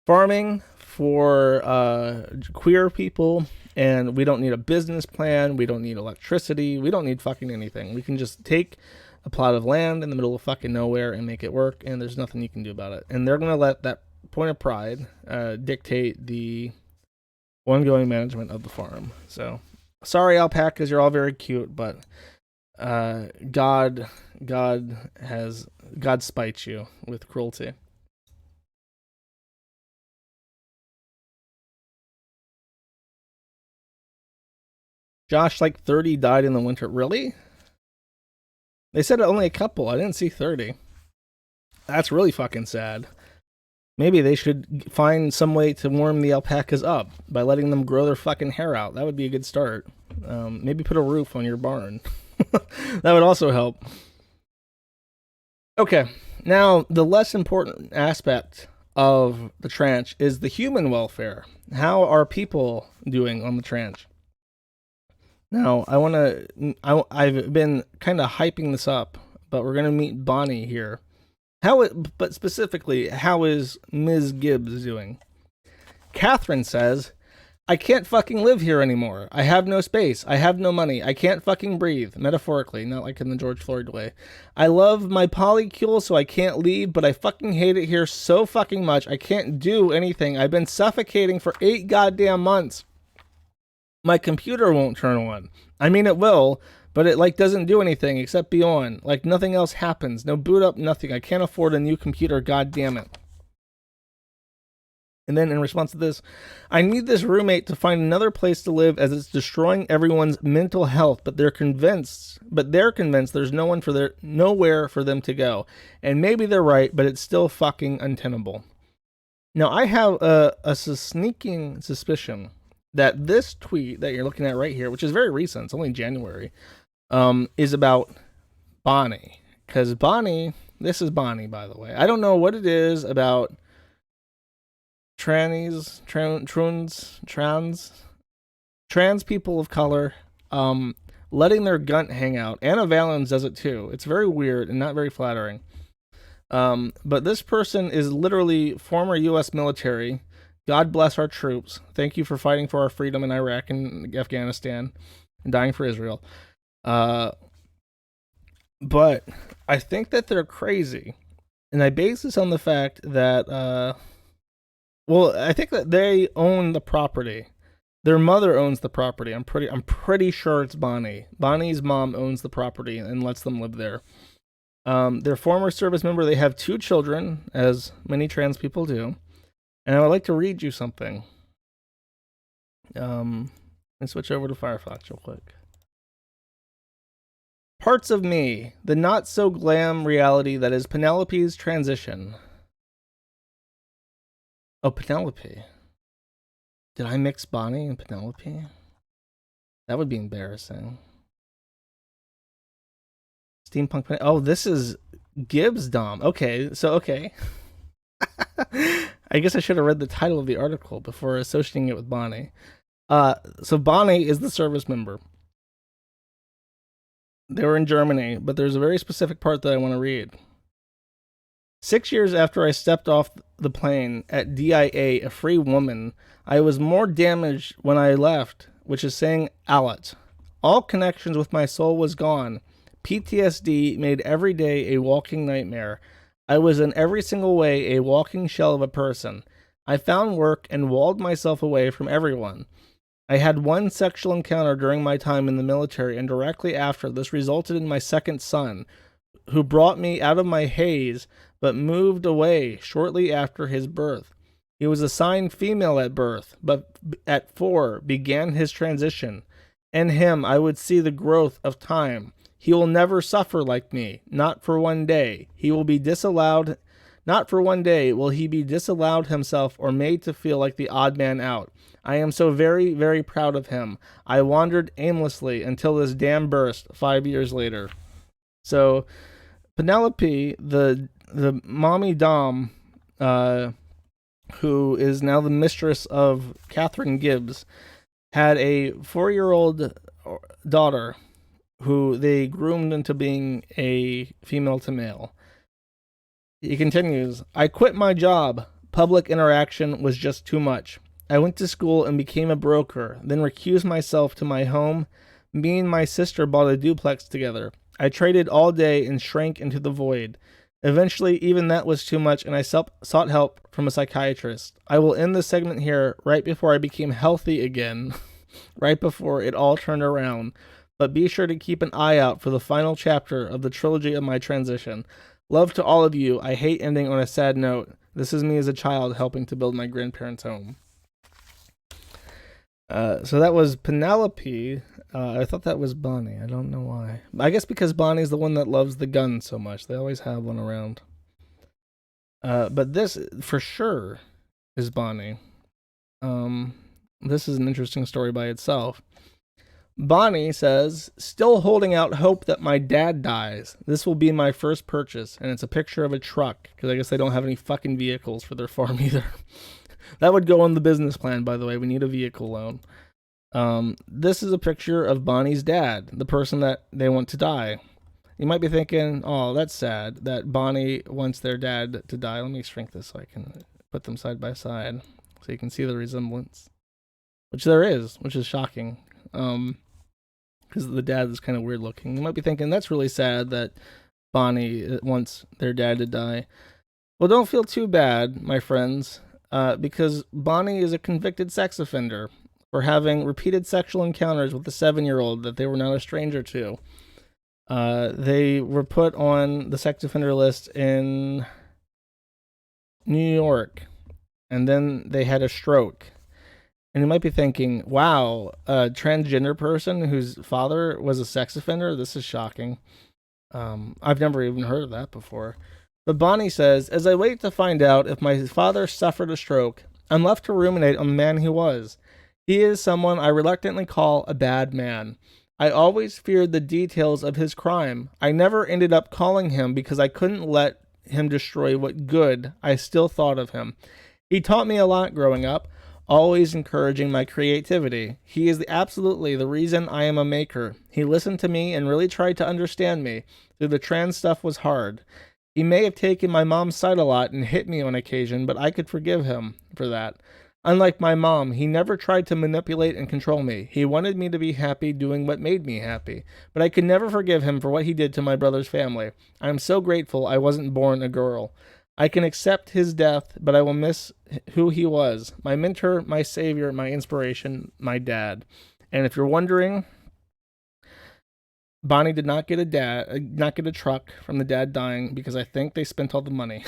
farming for queer people, and we don't need a business plan, we don't need electricity, we don't need fucking anything. We can just take a plot of land in the middle of fucking nowhere and make it work, and there's nothing you can do about it. And they're gonna let that point of pride dictate the ongoing management of the farm. So sorry, alpacas, you're all very cute, but God spites you with cruelty. Josh, like 30 died in the winter. Really? They said only a couple. I didn't see 30. That's really fucking sad. Maybe they should find some way to warm the alpacas up by letting them grow their fucking hair out. That would be a good start. Maybe put a roof on your barn. That would also help. Okay, now the less important aspect of the Tranch is the human welfare. How are people doing on the Tranch? Now, I've been kind of hyping this up, but we're going to meet Bonnie here. But specifically, how is Ms. Gibes doing? Catherine says, I can't fucking live here anymore. I have no space. I have no money. I can't fucking breathe. Metaphorically, not like in the George Floyd way. I love my polycule, so I can't leave, but I fucking hate it here so fucking much. I can't do anything. I've been suffocating for 8 goddamn months. My computer won't turn on. I mean, it will, but it like doesn't do anything except be on. Like nothing else happens. No boot up, nothing. I can't afford a new computer, god damn it. And then in response to this, I need this roommate to find another place to live as it's destroying everyone's mental health, but they're convinced there's nowhere for them to go. And maybe they're right, but it's still fucking untenable. Now I have a sneaking suspicion that this tweet that you're looking at right here, which is very recent, it's only January, is about Bonnie. Because Bonnie, this is Bonnie, by the way. I don't know what it is about trans people of color letting their gunt hang out. Anna Valens does it too. It's very weird and not very flattering. But this person is literally former U.S. military. God bless our troops. Thank you for fighting for our freedom in Iraq and Afghanistan and dying for Israel. But I think that they're crazy. And I base this on the fact that, I think that they own the property. Their mother owns the property. I'm pretty sure it's Bonnie. Bonnie's mom owns the property and lets them live there. They're former service member. They have 2 children, as many trans people do. And I would like to read you something. Let's switch over to Firefox real quick. Parts of me, the not so glam reality that is Penelope's transition. Oh, Penelope. Did I mix Bonnie and Penelope? That would be embarrassing. Steampunk. Oh, this is Gibes Dom. Okay. I guess I should have read the title of the article before associating it with Bonnie. So Bonnie is the service member. They were in Germany, but there's a very specific part that I want to read. 6 years after I stepped off the plane at DIA, a free woman, I was more damaged when I left, which is saying Allet. All connections with my soul was gone. PTSD made every day a walking nightmare. I was in every single way a walking shell of a person. I found work and walled myself away from everyone. I had one sexual encounter during my time in the military, and directly after, this resulted in my second son, who brought me out of my haze, but moved away shortly after his birth. He was assigned female at birth, but at 4 began his transition. In him, I would see the growth of time. He will never suffer like me, not for one day. He will be disallowed. Not for one day will he be disallowed himself or made to feel like the odd man out. I am so very, very proud of him. I wandered aimlessly until this dam burst 5 years later. So, Penelope, the mommy dom, who is now the mistress of Catherine Gibes, had a 4-year-old daughter who they groomed into being a female to male. He continues, I quit my job. Public interaction was just too much. I went to school and became a broker, then recused myself to my home. Me and my sister bought a duplex together. I traded all day and shrank into the void. Eventually, even that was too much, and I sought help from a psychiatrist. I will end this segment here, right before I became healthy again, right before it all turned around. But be sure to keep an eye out for the final chapter of the trilogy of my transition. Love to all of you. I hate ending on a sad note. This is me as a child helping to build my grandparents' home. So that was Penelope. I thought that was Bonnie. I don't know why. I guess because Bonnie's the one that loves the gun so much. They always have one around. But this, for sure, is Bonnie. This is an interesting story by itself. Bonnie says, still holding out hope that my dad dies. This will be my first purchase. And it's a picture of a truck, because I guess they don't have any fucking vehicles for their farm either. That would go on the business plan, by the way. We need a vehicle loan. This is a picture of Bonnie's dad, the person that they want to die. You might be thinking, oh, that's sad that Bonnie wants their dad to die. Let me shrink this so I can put them side by side so you can see the resemblance. Which there is, which is shocking. Because the dad is kind of weird looking. You might be thinking, that's really sad that Bonnie wants their dad to die. Well, don't feel too bad, my friends, because Bonnie is a convicted sex offender for having repeated sexual encounters with a 7-year-old that they were not a stranger to. They were put on the sex offender list in New York, and then they had a stroke. And you might be thinking, wow, a transgender person whose father was a sex offender? This is shocking. I've never even heard of that before. But Bonnie says, as I wait to find out if my father suffered a stroke, I'm left to ruminate on the man he was. He is someone I reluctantly call a bad man. I always feared the details of his crime. I never ended up calling him because I couldn't let him destroy what good I still thought of him. He taught me a lot growing up, always encouraging my creativity. He is absolutely the reason I am a maker. He listened to me and really tried to understand me, though the trans stuff was hard. He may have taken my mom's side a lot and hit me on occasion, but I could forgive him for that. Unlike my mom, he never tried to manipulate and control me. He wanted me to be happy doing what made me happy, but I could never forgive him for what he did to my brother's family. I am so grateful I wasn't born a girl. I can accept his death, but I will miss who he was. My mentor, my savior, my inspiration, my dad. And if you're wondering, Bonnie did not get a truck from the dad dying because I think they spent all the money.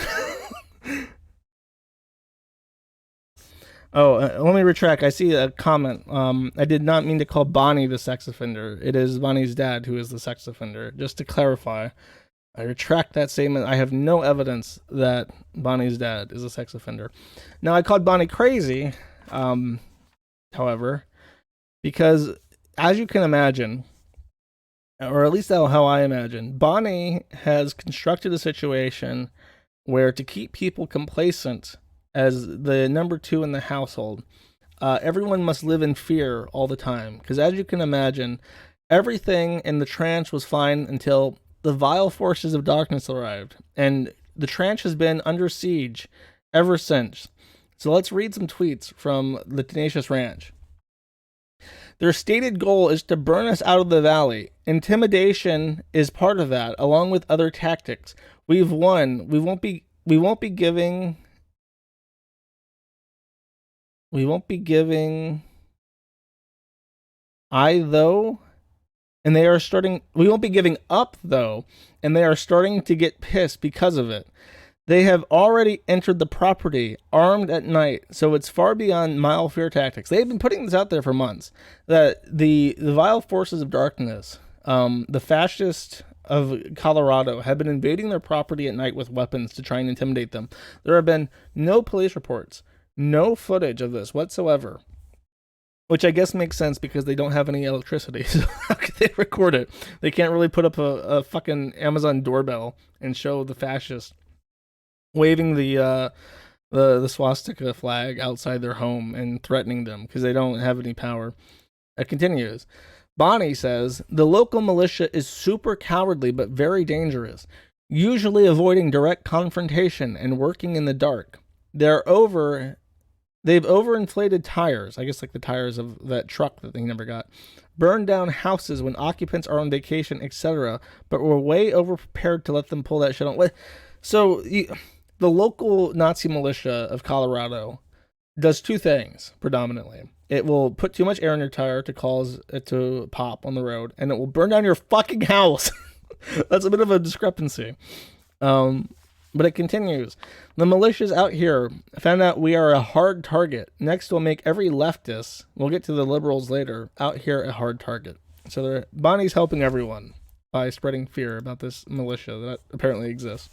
Oh, let me retract. I see a comment. I did not mean to call Bonnie the sex offender. It is Bonnie's dad who is the sex offender. Just to clarify, I retract that statement. I have no evidence that Bonnie's dad is a sex offender. Now, I called Bonnie crazy, however, because as you can imagine, or at least how I imagine, Bonnie has constructed a situation where to keep people complacent as the number 2 in the household, everyone must live in fear all the time. Because as you can imagine, everything in the Tranch was fine until the vile forces of darkness arrived. And the Tranch has been under siege ever since. So let's read some tweets from the Tenacious Ranch. Their stated goal is to burn us out of the valley. Intimidation is part of that, along with other tactics. We've won. We won't be giving we won't be giving up though, and they are starting to get pissed because of it. They have already entered the property armed at night, so it's far beyond mild fear tactics. They've been putting this out there for months, that the vile forces of darkness, the fascists of Colorado, have been invading their property at night with weapons to try and intimidate them. There have been no police reports, no footage of this whatsoever, which I guess makes sense because they don't have any electricity. So how could they record it? They can't really put up a fucking Amazon doorbell and show the fascists waving the swastika flag outside their home and threatening them because they don't have any power. It continues. Bonnie says, the local militia is super cowardly but very dangerous, usually avoiding direct confrontation and working in the dark. They've overinflated tires, I guess like the tires of that truck that they never got, burn down houses when occupants are on vacation, etc., but we're way overprepared to let them pull that shit on. So the local Nazi militia of Colorado does two things predominantly. It will put too much air in your tire to cause it to pop on the road, and it will burn down your fucking house. That's a bit of a discrepancy. But it continues. The militias out here found out we are a hard target. Next, we'll make every leftist, we'll get to the liberals later, out here a hard target. So Bonnie's helping everyone by spreading fear about this militia that apparently exists.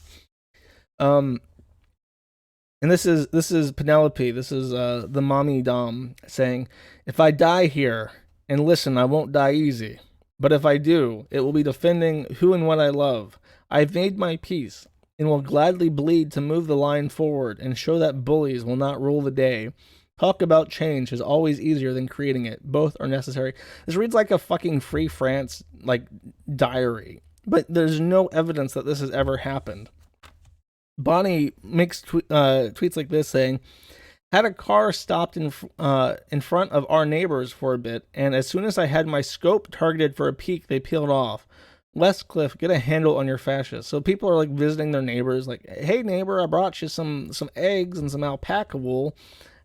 And this is Penelope. This is the mommy dom saying, "If I die here, and listen, I won't die easy. But if I do, it will be defending who and what I love. I've made my peace, and will gladly bleed to move the line forward and show that bullies will not rule the day. Talk about change is always easier than creating it. Both are necessary." This reads like a fucking Free France diary, but there's no evidence that this has ever happened. Bonnie makes tweets like this saying, "Had a car stopped in front of our neighbors for a bit, and as soon as I had my scope targeted for a peek, they peeled off. Westcliff, get a handle on your fascists." So people are visiting their neighbors, "Hey neighbor, I brought you some eggs and some alpaca wool."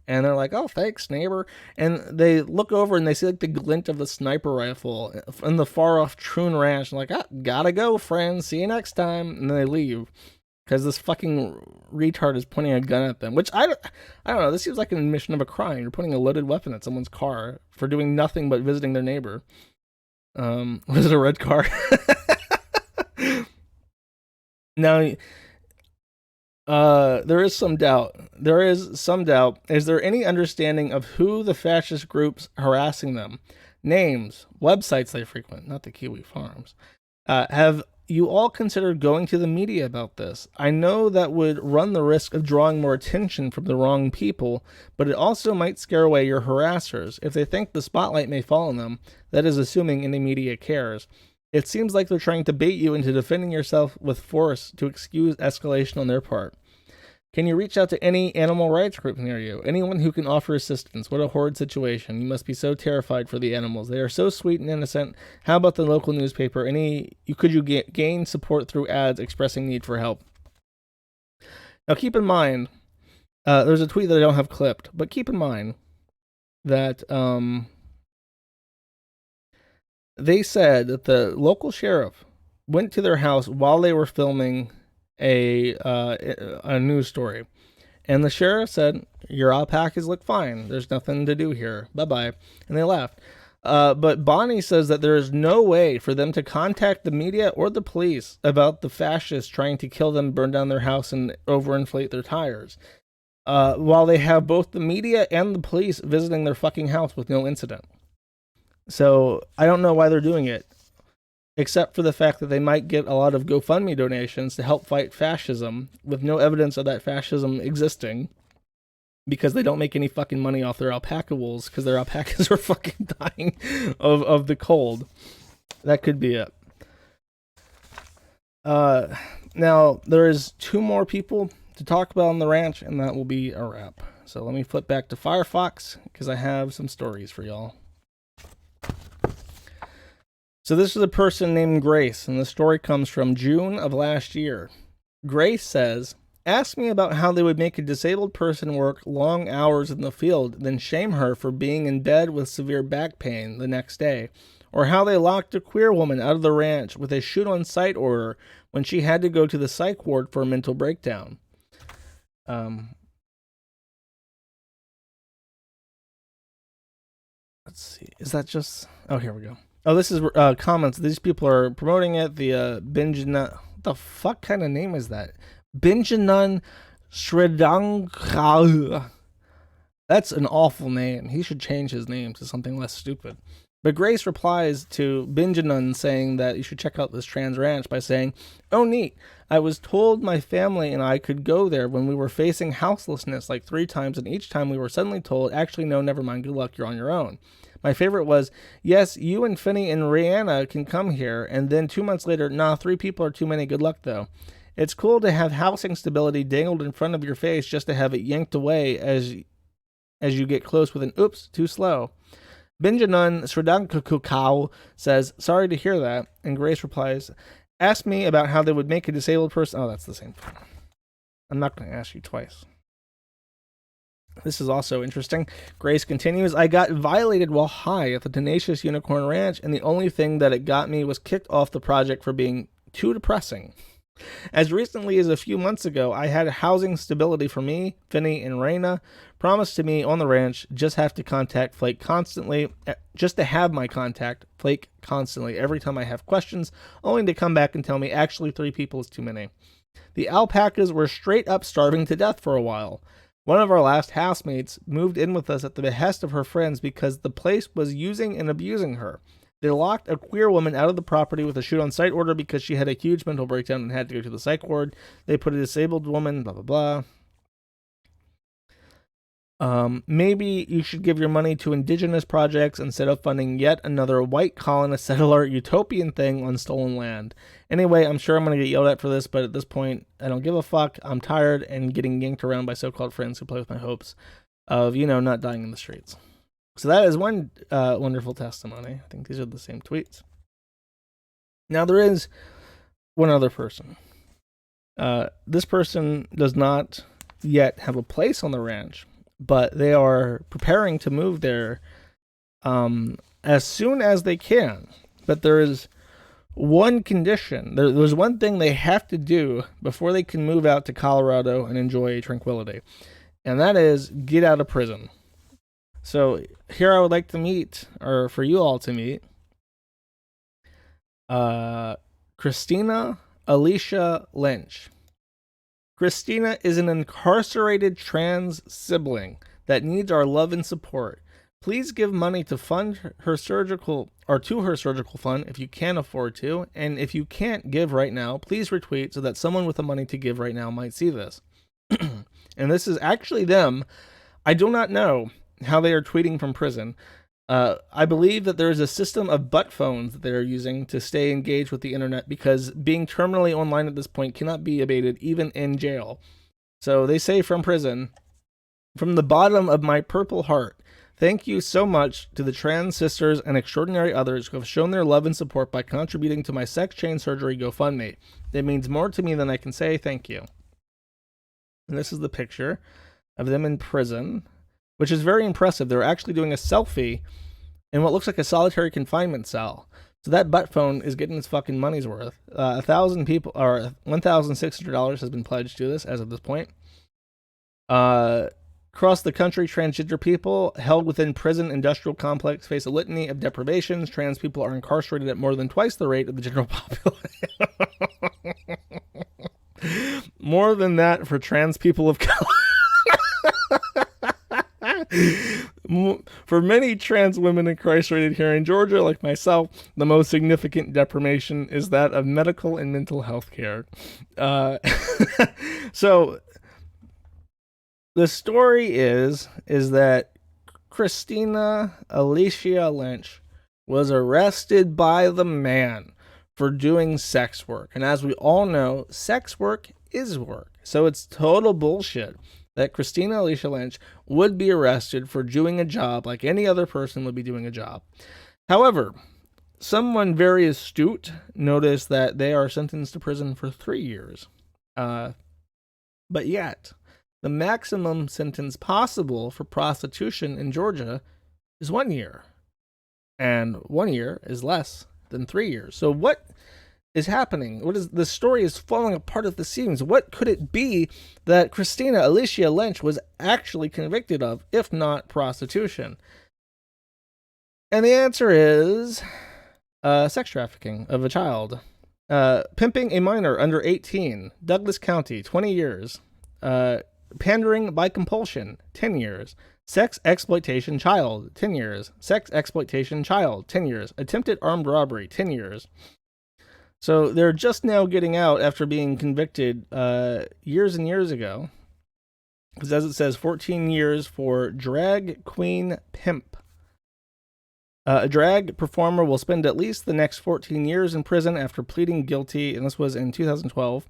And they're like, "Oh, thanks, neighbor." And they look over and they see the glint of the sniper rifle in the far off Troon Ranch. And gotta go, friends. See you next time. And then they leave because this fucking retard is pointing a gun at them. Which I don't know. This seems like an admission of a crime. You're putting a loaded weapon at someone's car for doing nothing but visiting their neighbor. Was it a red car? Now, there is some doubt. Is there any understanding of who the fascist groups harassing them? Names, websites they frequent, not the Kiwi Farms. Have you all considered going to the media about this? I know that would run the risk of drawing more attention from the wrong people, but it also might scare away your harassers. If they think the spotlight may fall on them, that is assuming any media cares. It seems like they're trying to bait you into defending yourself with force to excuse escalation on their part. Can you reach out to any animal rights group near you? Anyone who can offer assistance? What a horrid situation. You must be so terrified for the animals. They are so sweet and innocent. How about the local newspaper? Could you gain support through ads expressing need for help? Now keep in mind, there's a tweet that I don't have clipped, but keep in mind that they said that the local sheriff went to their house while they were filming a news story, and the sheriff said, "Your alpacas look fine. There's nothing to do here. Bye-bye." And they left. But Bonnie says that there is no way for them to contact the media or the police about the fascists trying to kill them, burn down their house, and overinflate their tires, while they have both the media and the police visiting their fucking house with no incident. So I don't know why they're doing it, except for the fact that they might get a lot of GoFundMe donations to help fight fascism, with no evidence of that fascism existing, because they don't make any fucking money off their alpaca wools, because their alpacas are fucking dying of the cold. That could be it. Now, there is 2 more people to talk about on the ranch, and that will be a wrap. So let me flip back to Firefox, because I have some stories for y'all. So this is a person named Grace, and the story comes from June of last year. Grace says, "Ask me about how they would make a disabled person work long hours in the field, then shame her for being in bed with severe back pain the next day, or how they locked a queer woman out of the ranch with a shoot-on-sight order when she had to go to the psych ward for a mental breakdown." Let's see. Is that just... Oh, here we go. Oh, this is comments. These people are promoting it. The Benjamin... What the fuck kind of name is that? Benjamin Shredankra. That's an awful name. He should change his name to something less stupid. But Grace replies to Benjamin saying that you should check out this trans ranch by saying, "Oh, neat. I was told my family and I could go there when we were facing houselessness 3 times, and each time we were suddenly told, actually, no, never mind, good luck, you're on your own. My favorite was, yes, you and Finney and Rihanna can come here, and then 2 months later, nah, 3 people are too many, good luck, though. It's cool to have housing stability dangled in front of your face just to have it yanked away as you get close with an oops, too slow." Benjamin Sredankukau says, "Sorry to hear that." And Grace replies, "Ask me about how they would make a disabled person..." Oh, that's the same thing. I'm not going to ask you twice. This is also interesting. Grace continues, "I got violated while high at the Tenacious Unicorn Ranch, and the only thing that it got me was kicked off the project for being too depressing. As recently as a few months ago, I had housing stability for me, Finney, and Raina promised to me on the ranch. Just have to contact Flake constantly, just to have my contact Flake constantly every time I have questions, only to come back and tell me actually 3 people is too many. The alpacas were straight up starving to death for a while. One of our last housemates moved in with us at the behest of her friends because the place was using and abusing her. They locked a queer woman out of the property with a shoot-on-sight order because she had a huge mental breakdown and had to go to the psych ward. They put a disabled woman, blah, blah, blah. Maybe you should give your money to indigenous projects instead of funding yet another white colonist settler utopian thing on stolen land. Anyway, I'm sure I'm going to get yelled at for this, but at this point, I don't give a fuck. I'm tired and getting yanked around by so-called friends who play with my hopes of, not dying in the streets. So that is one wonderful testimony. I think these are the same tweets. Now there is one other person. This person does not yet have a place on the ranch, but they are preparing to move there as soon as they can. But there is one condition. There's one thing they have to do before they can move out to Colorado and enjoy tranquility, and that is get out of prison. So here I would like to meet, or for you all to meet, Christina Alicia Lynch. Christina is an incarcerated trans sibling that needs our love and support. Please give money to fund her surgical, or to her surgical fund if you can afford to, and if you can't give right now, please retweet so that someone with the money to give right now might see this. And this is actually them. I do not know how they are tweeting from prison. I believe that there is a system of butt phones that they are using to stay engaged with the internet, because being terminally online at this point cannot be abated even in jail. So they say from prison, from the bottom of my purple heart, thank you so much to the trans sisters and extraordinary others who have shown their love and support by contributing to my sex change surgery GoFundMe. It means more to me than I can say. Thank you. And this is the picture of them in prison, which is very impressive. They're actually doing a selfie in what looks like a solitary confinement cell. So that butt phone is getting its fucking money's worth. 1,000 people, or $1,600 has been pledged to this as of this point. Across the country, transgender people held within prison industrial complex face a litany of deprivations. Trans people are incarcerated at more than twice the rate of the general population. More than that for trans people of color. For many trans women incarcerated here in Georgia, like myself, the most significant deprivation is that of medical and mental health care. So the story is that Christina Alicia Lynch was arrested by the man for doing sex work. And as we all know, sex work is work. So it's total bullshit that Christina Alicia Lynch would be arrested for doing a job like any other person would be doing a job. However, someone very astute noticed that they are sentenced to prison for 3 years. But yet, the maximum sentence possible for prostitution in Georgia is 1 year. And 1 year is less than 3 years. So what is happening? The story is falling apart at the seams. What could it be that Christina Alicia Lynch was actually convicted of, if not prostitution? And the answer is sex trafficking of a child. Pimping a minor under 18, Douglas County, 20 years. Pandering by compulsion, 10 years. Sex exploitation child, 10 years. Sex exploitation child, 10 years. Attempted armed robbery, 10 years. So they're just now getting out after being convicted years and years ago. Because as it says, 14 years for drag queen pimp. A drag performer will spend at least the next 14 years in prison after pleading guilty, and this was in 2012,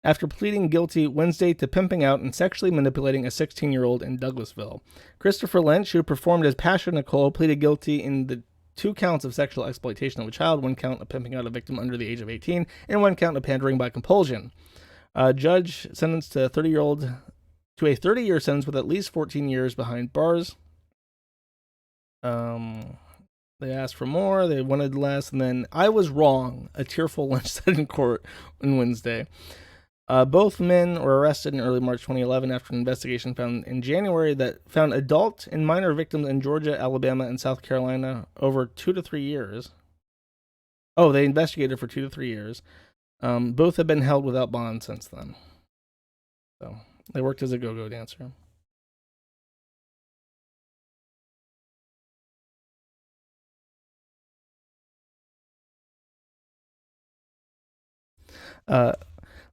after pleading guilty Wednesday to pimping out and sexually manipulating a 16-year-old in Douglasville. Christopher Lynch, who performed as Pasha Nicole, pleaded guilty in the 2 counts of sexual exploitation of a child, 1 count of pimping out a victim under the age of 18, and 1 count of pandering by compulsion. Judge sentenced to a 30-year sentence with at least 14 years behind bars. They asked for more, they wanted less, and then I was wrong, a tearful Lynch said in court on Wednesday. Both men were arrested in early March 2011 after an investigation found in January that found adult and minor victims in Georgia, Alabama, and South Carolina over 2 to 3 years. Oh, they investigated for 2 to 3 years. Both have been held without bond since then. So they worked as a go-go dancer.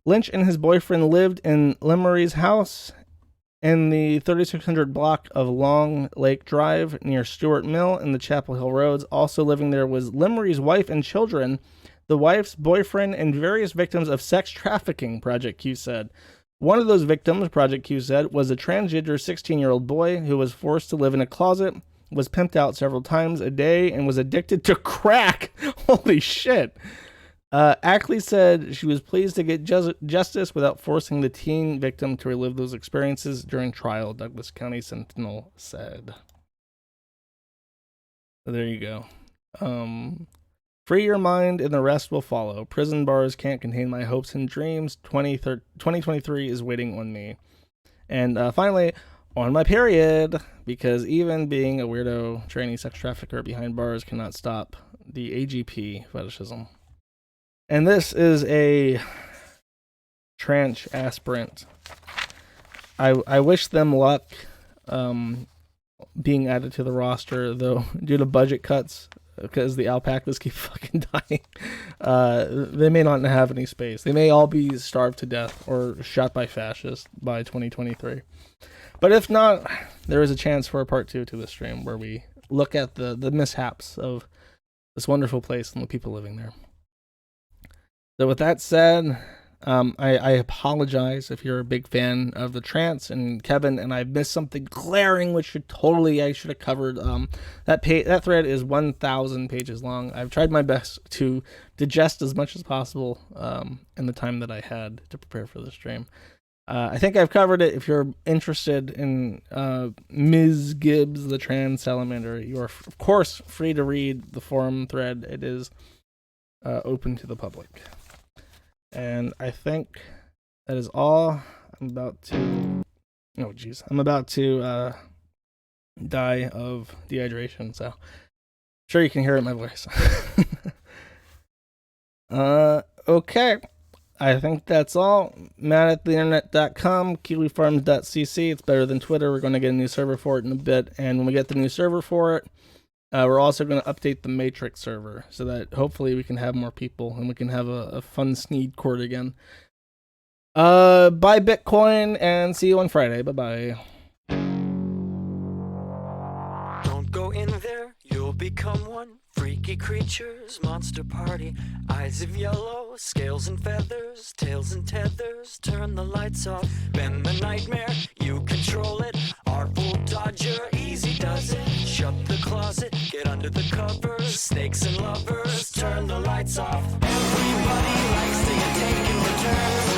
Lynch and his boyfriend lived in Lemery's house in the 3600 block of Long Lake Drive near Stewart Mill in the Chapel Hill Roads. Also living there was Lemery's wife and children, the wife's boyfriend, and various victims of sex trafficking, Project Q said. One of those victims, Project Q said, was a transgender 16-year-old boy who was forced to live in a closet, was pimped out several times a day, and was addicted to crack. Holy shit. Ackley said she was pleased to get justice without forcing the teen victim to relive those experiences during trial, Douglas County Sentinel said. So there you go. Free your mind and the rest will follow. Prison bars can't contain my hopes and dreams. 2023 is waiting on me. And finally, on my period, because even being a weirdo tranny sex trafficker behind bars cannot stop the AGP fetishism. And this is a Tranch aspirant. I wish them luck being added to the roster, though, due to budget cuts, because the Alpacas keep fucking dying. They may not have any space. They may all be starved to death or shot by fascists by 2023. But if not, there is a chance for a part 2 to this stream where we look at the mishaps of this wonderful place and the people living there. So with that said, I apologize if you're a big fan of the Trance and Kevin, and I missed something glaring, which I should have covered. That thread is 1,000 pages long. I've tried my best to digest as much as possible in the time that I had to prepare for the stream. I think I've covered it. If you're interested in Ms. Gibes, the TransSalamander, you are, of course, free to read the forum thread. It is open to the public. And I think that is all. I'm about to die of dehydration, so I'm sure you can hear it in my voice. Okay. I think that's all. Matt@theinternet.com, kiwifarms.cc. It's better than Twitter. We're going to get a new server for it in a bit, and when we get the new server for it, we're also going to update the Matrix server so that hopefully we can have more people and we can have a fun Sneed court again. Buy Bitcoin and see you on Friday. Bye-bye. Don't go in there, you'll become one. Freaky creatures, monster party. Eyes of yellow, scales and feathers, tails and tethers. Turn the lights off, bend the nightmare, you control it. Artful dodger, easy does it. Shut the closet, get under the covers. Snakes and lovers, turn the lights off. Everybody likes to get taken returns.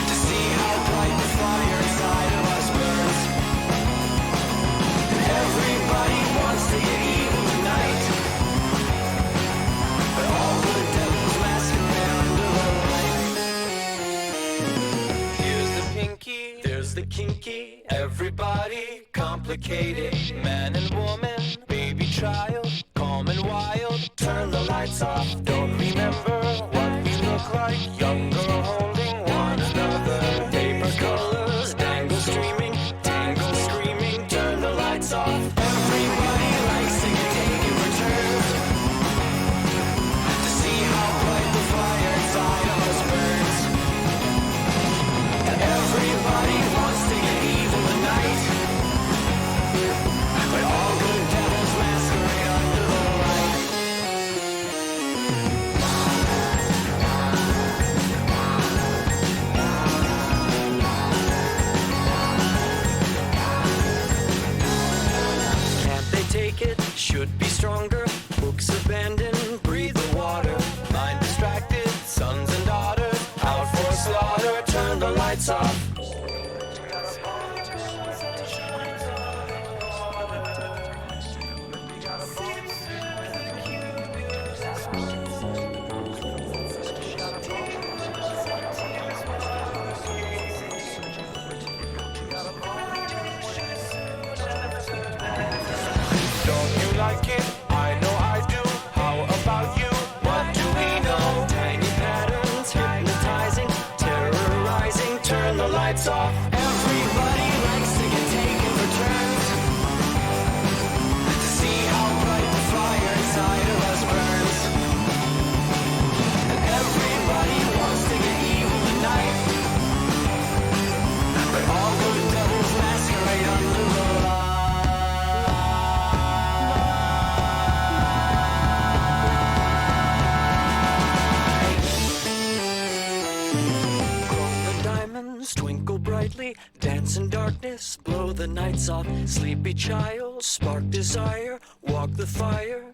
To see how bright the fire inside of us burns. Everybody wants to get evil tonight. But all good devils masquerade under the light. Here's the pinky, there's the kinky. Everybody complicated. Man and woman, baby child, calm and wild. Turn the lights off, don't remember what we look like. Young girl holding one another. Paper colors, dangle streaming, tangle screaming. Turn the lights off. Everybody likes to get taken returns. To see how bright the fire inside of us burns. Everybody wants to get evil tonight. But all good devils masquerade under the light. Can't they take it? Should be stronger. Books abandoned, breathe the water. Mind distracted, sons and daughters out for slaughter. Turn the lights off. diamonds twinkle brightly, dance in darkness, blow the nights off. Sleepy child, spark desire, walk the fire.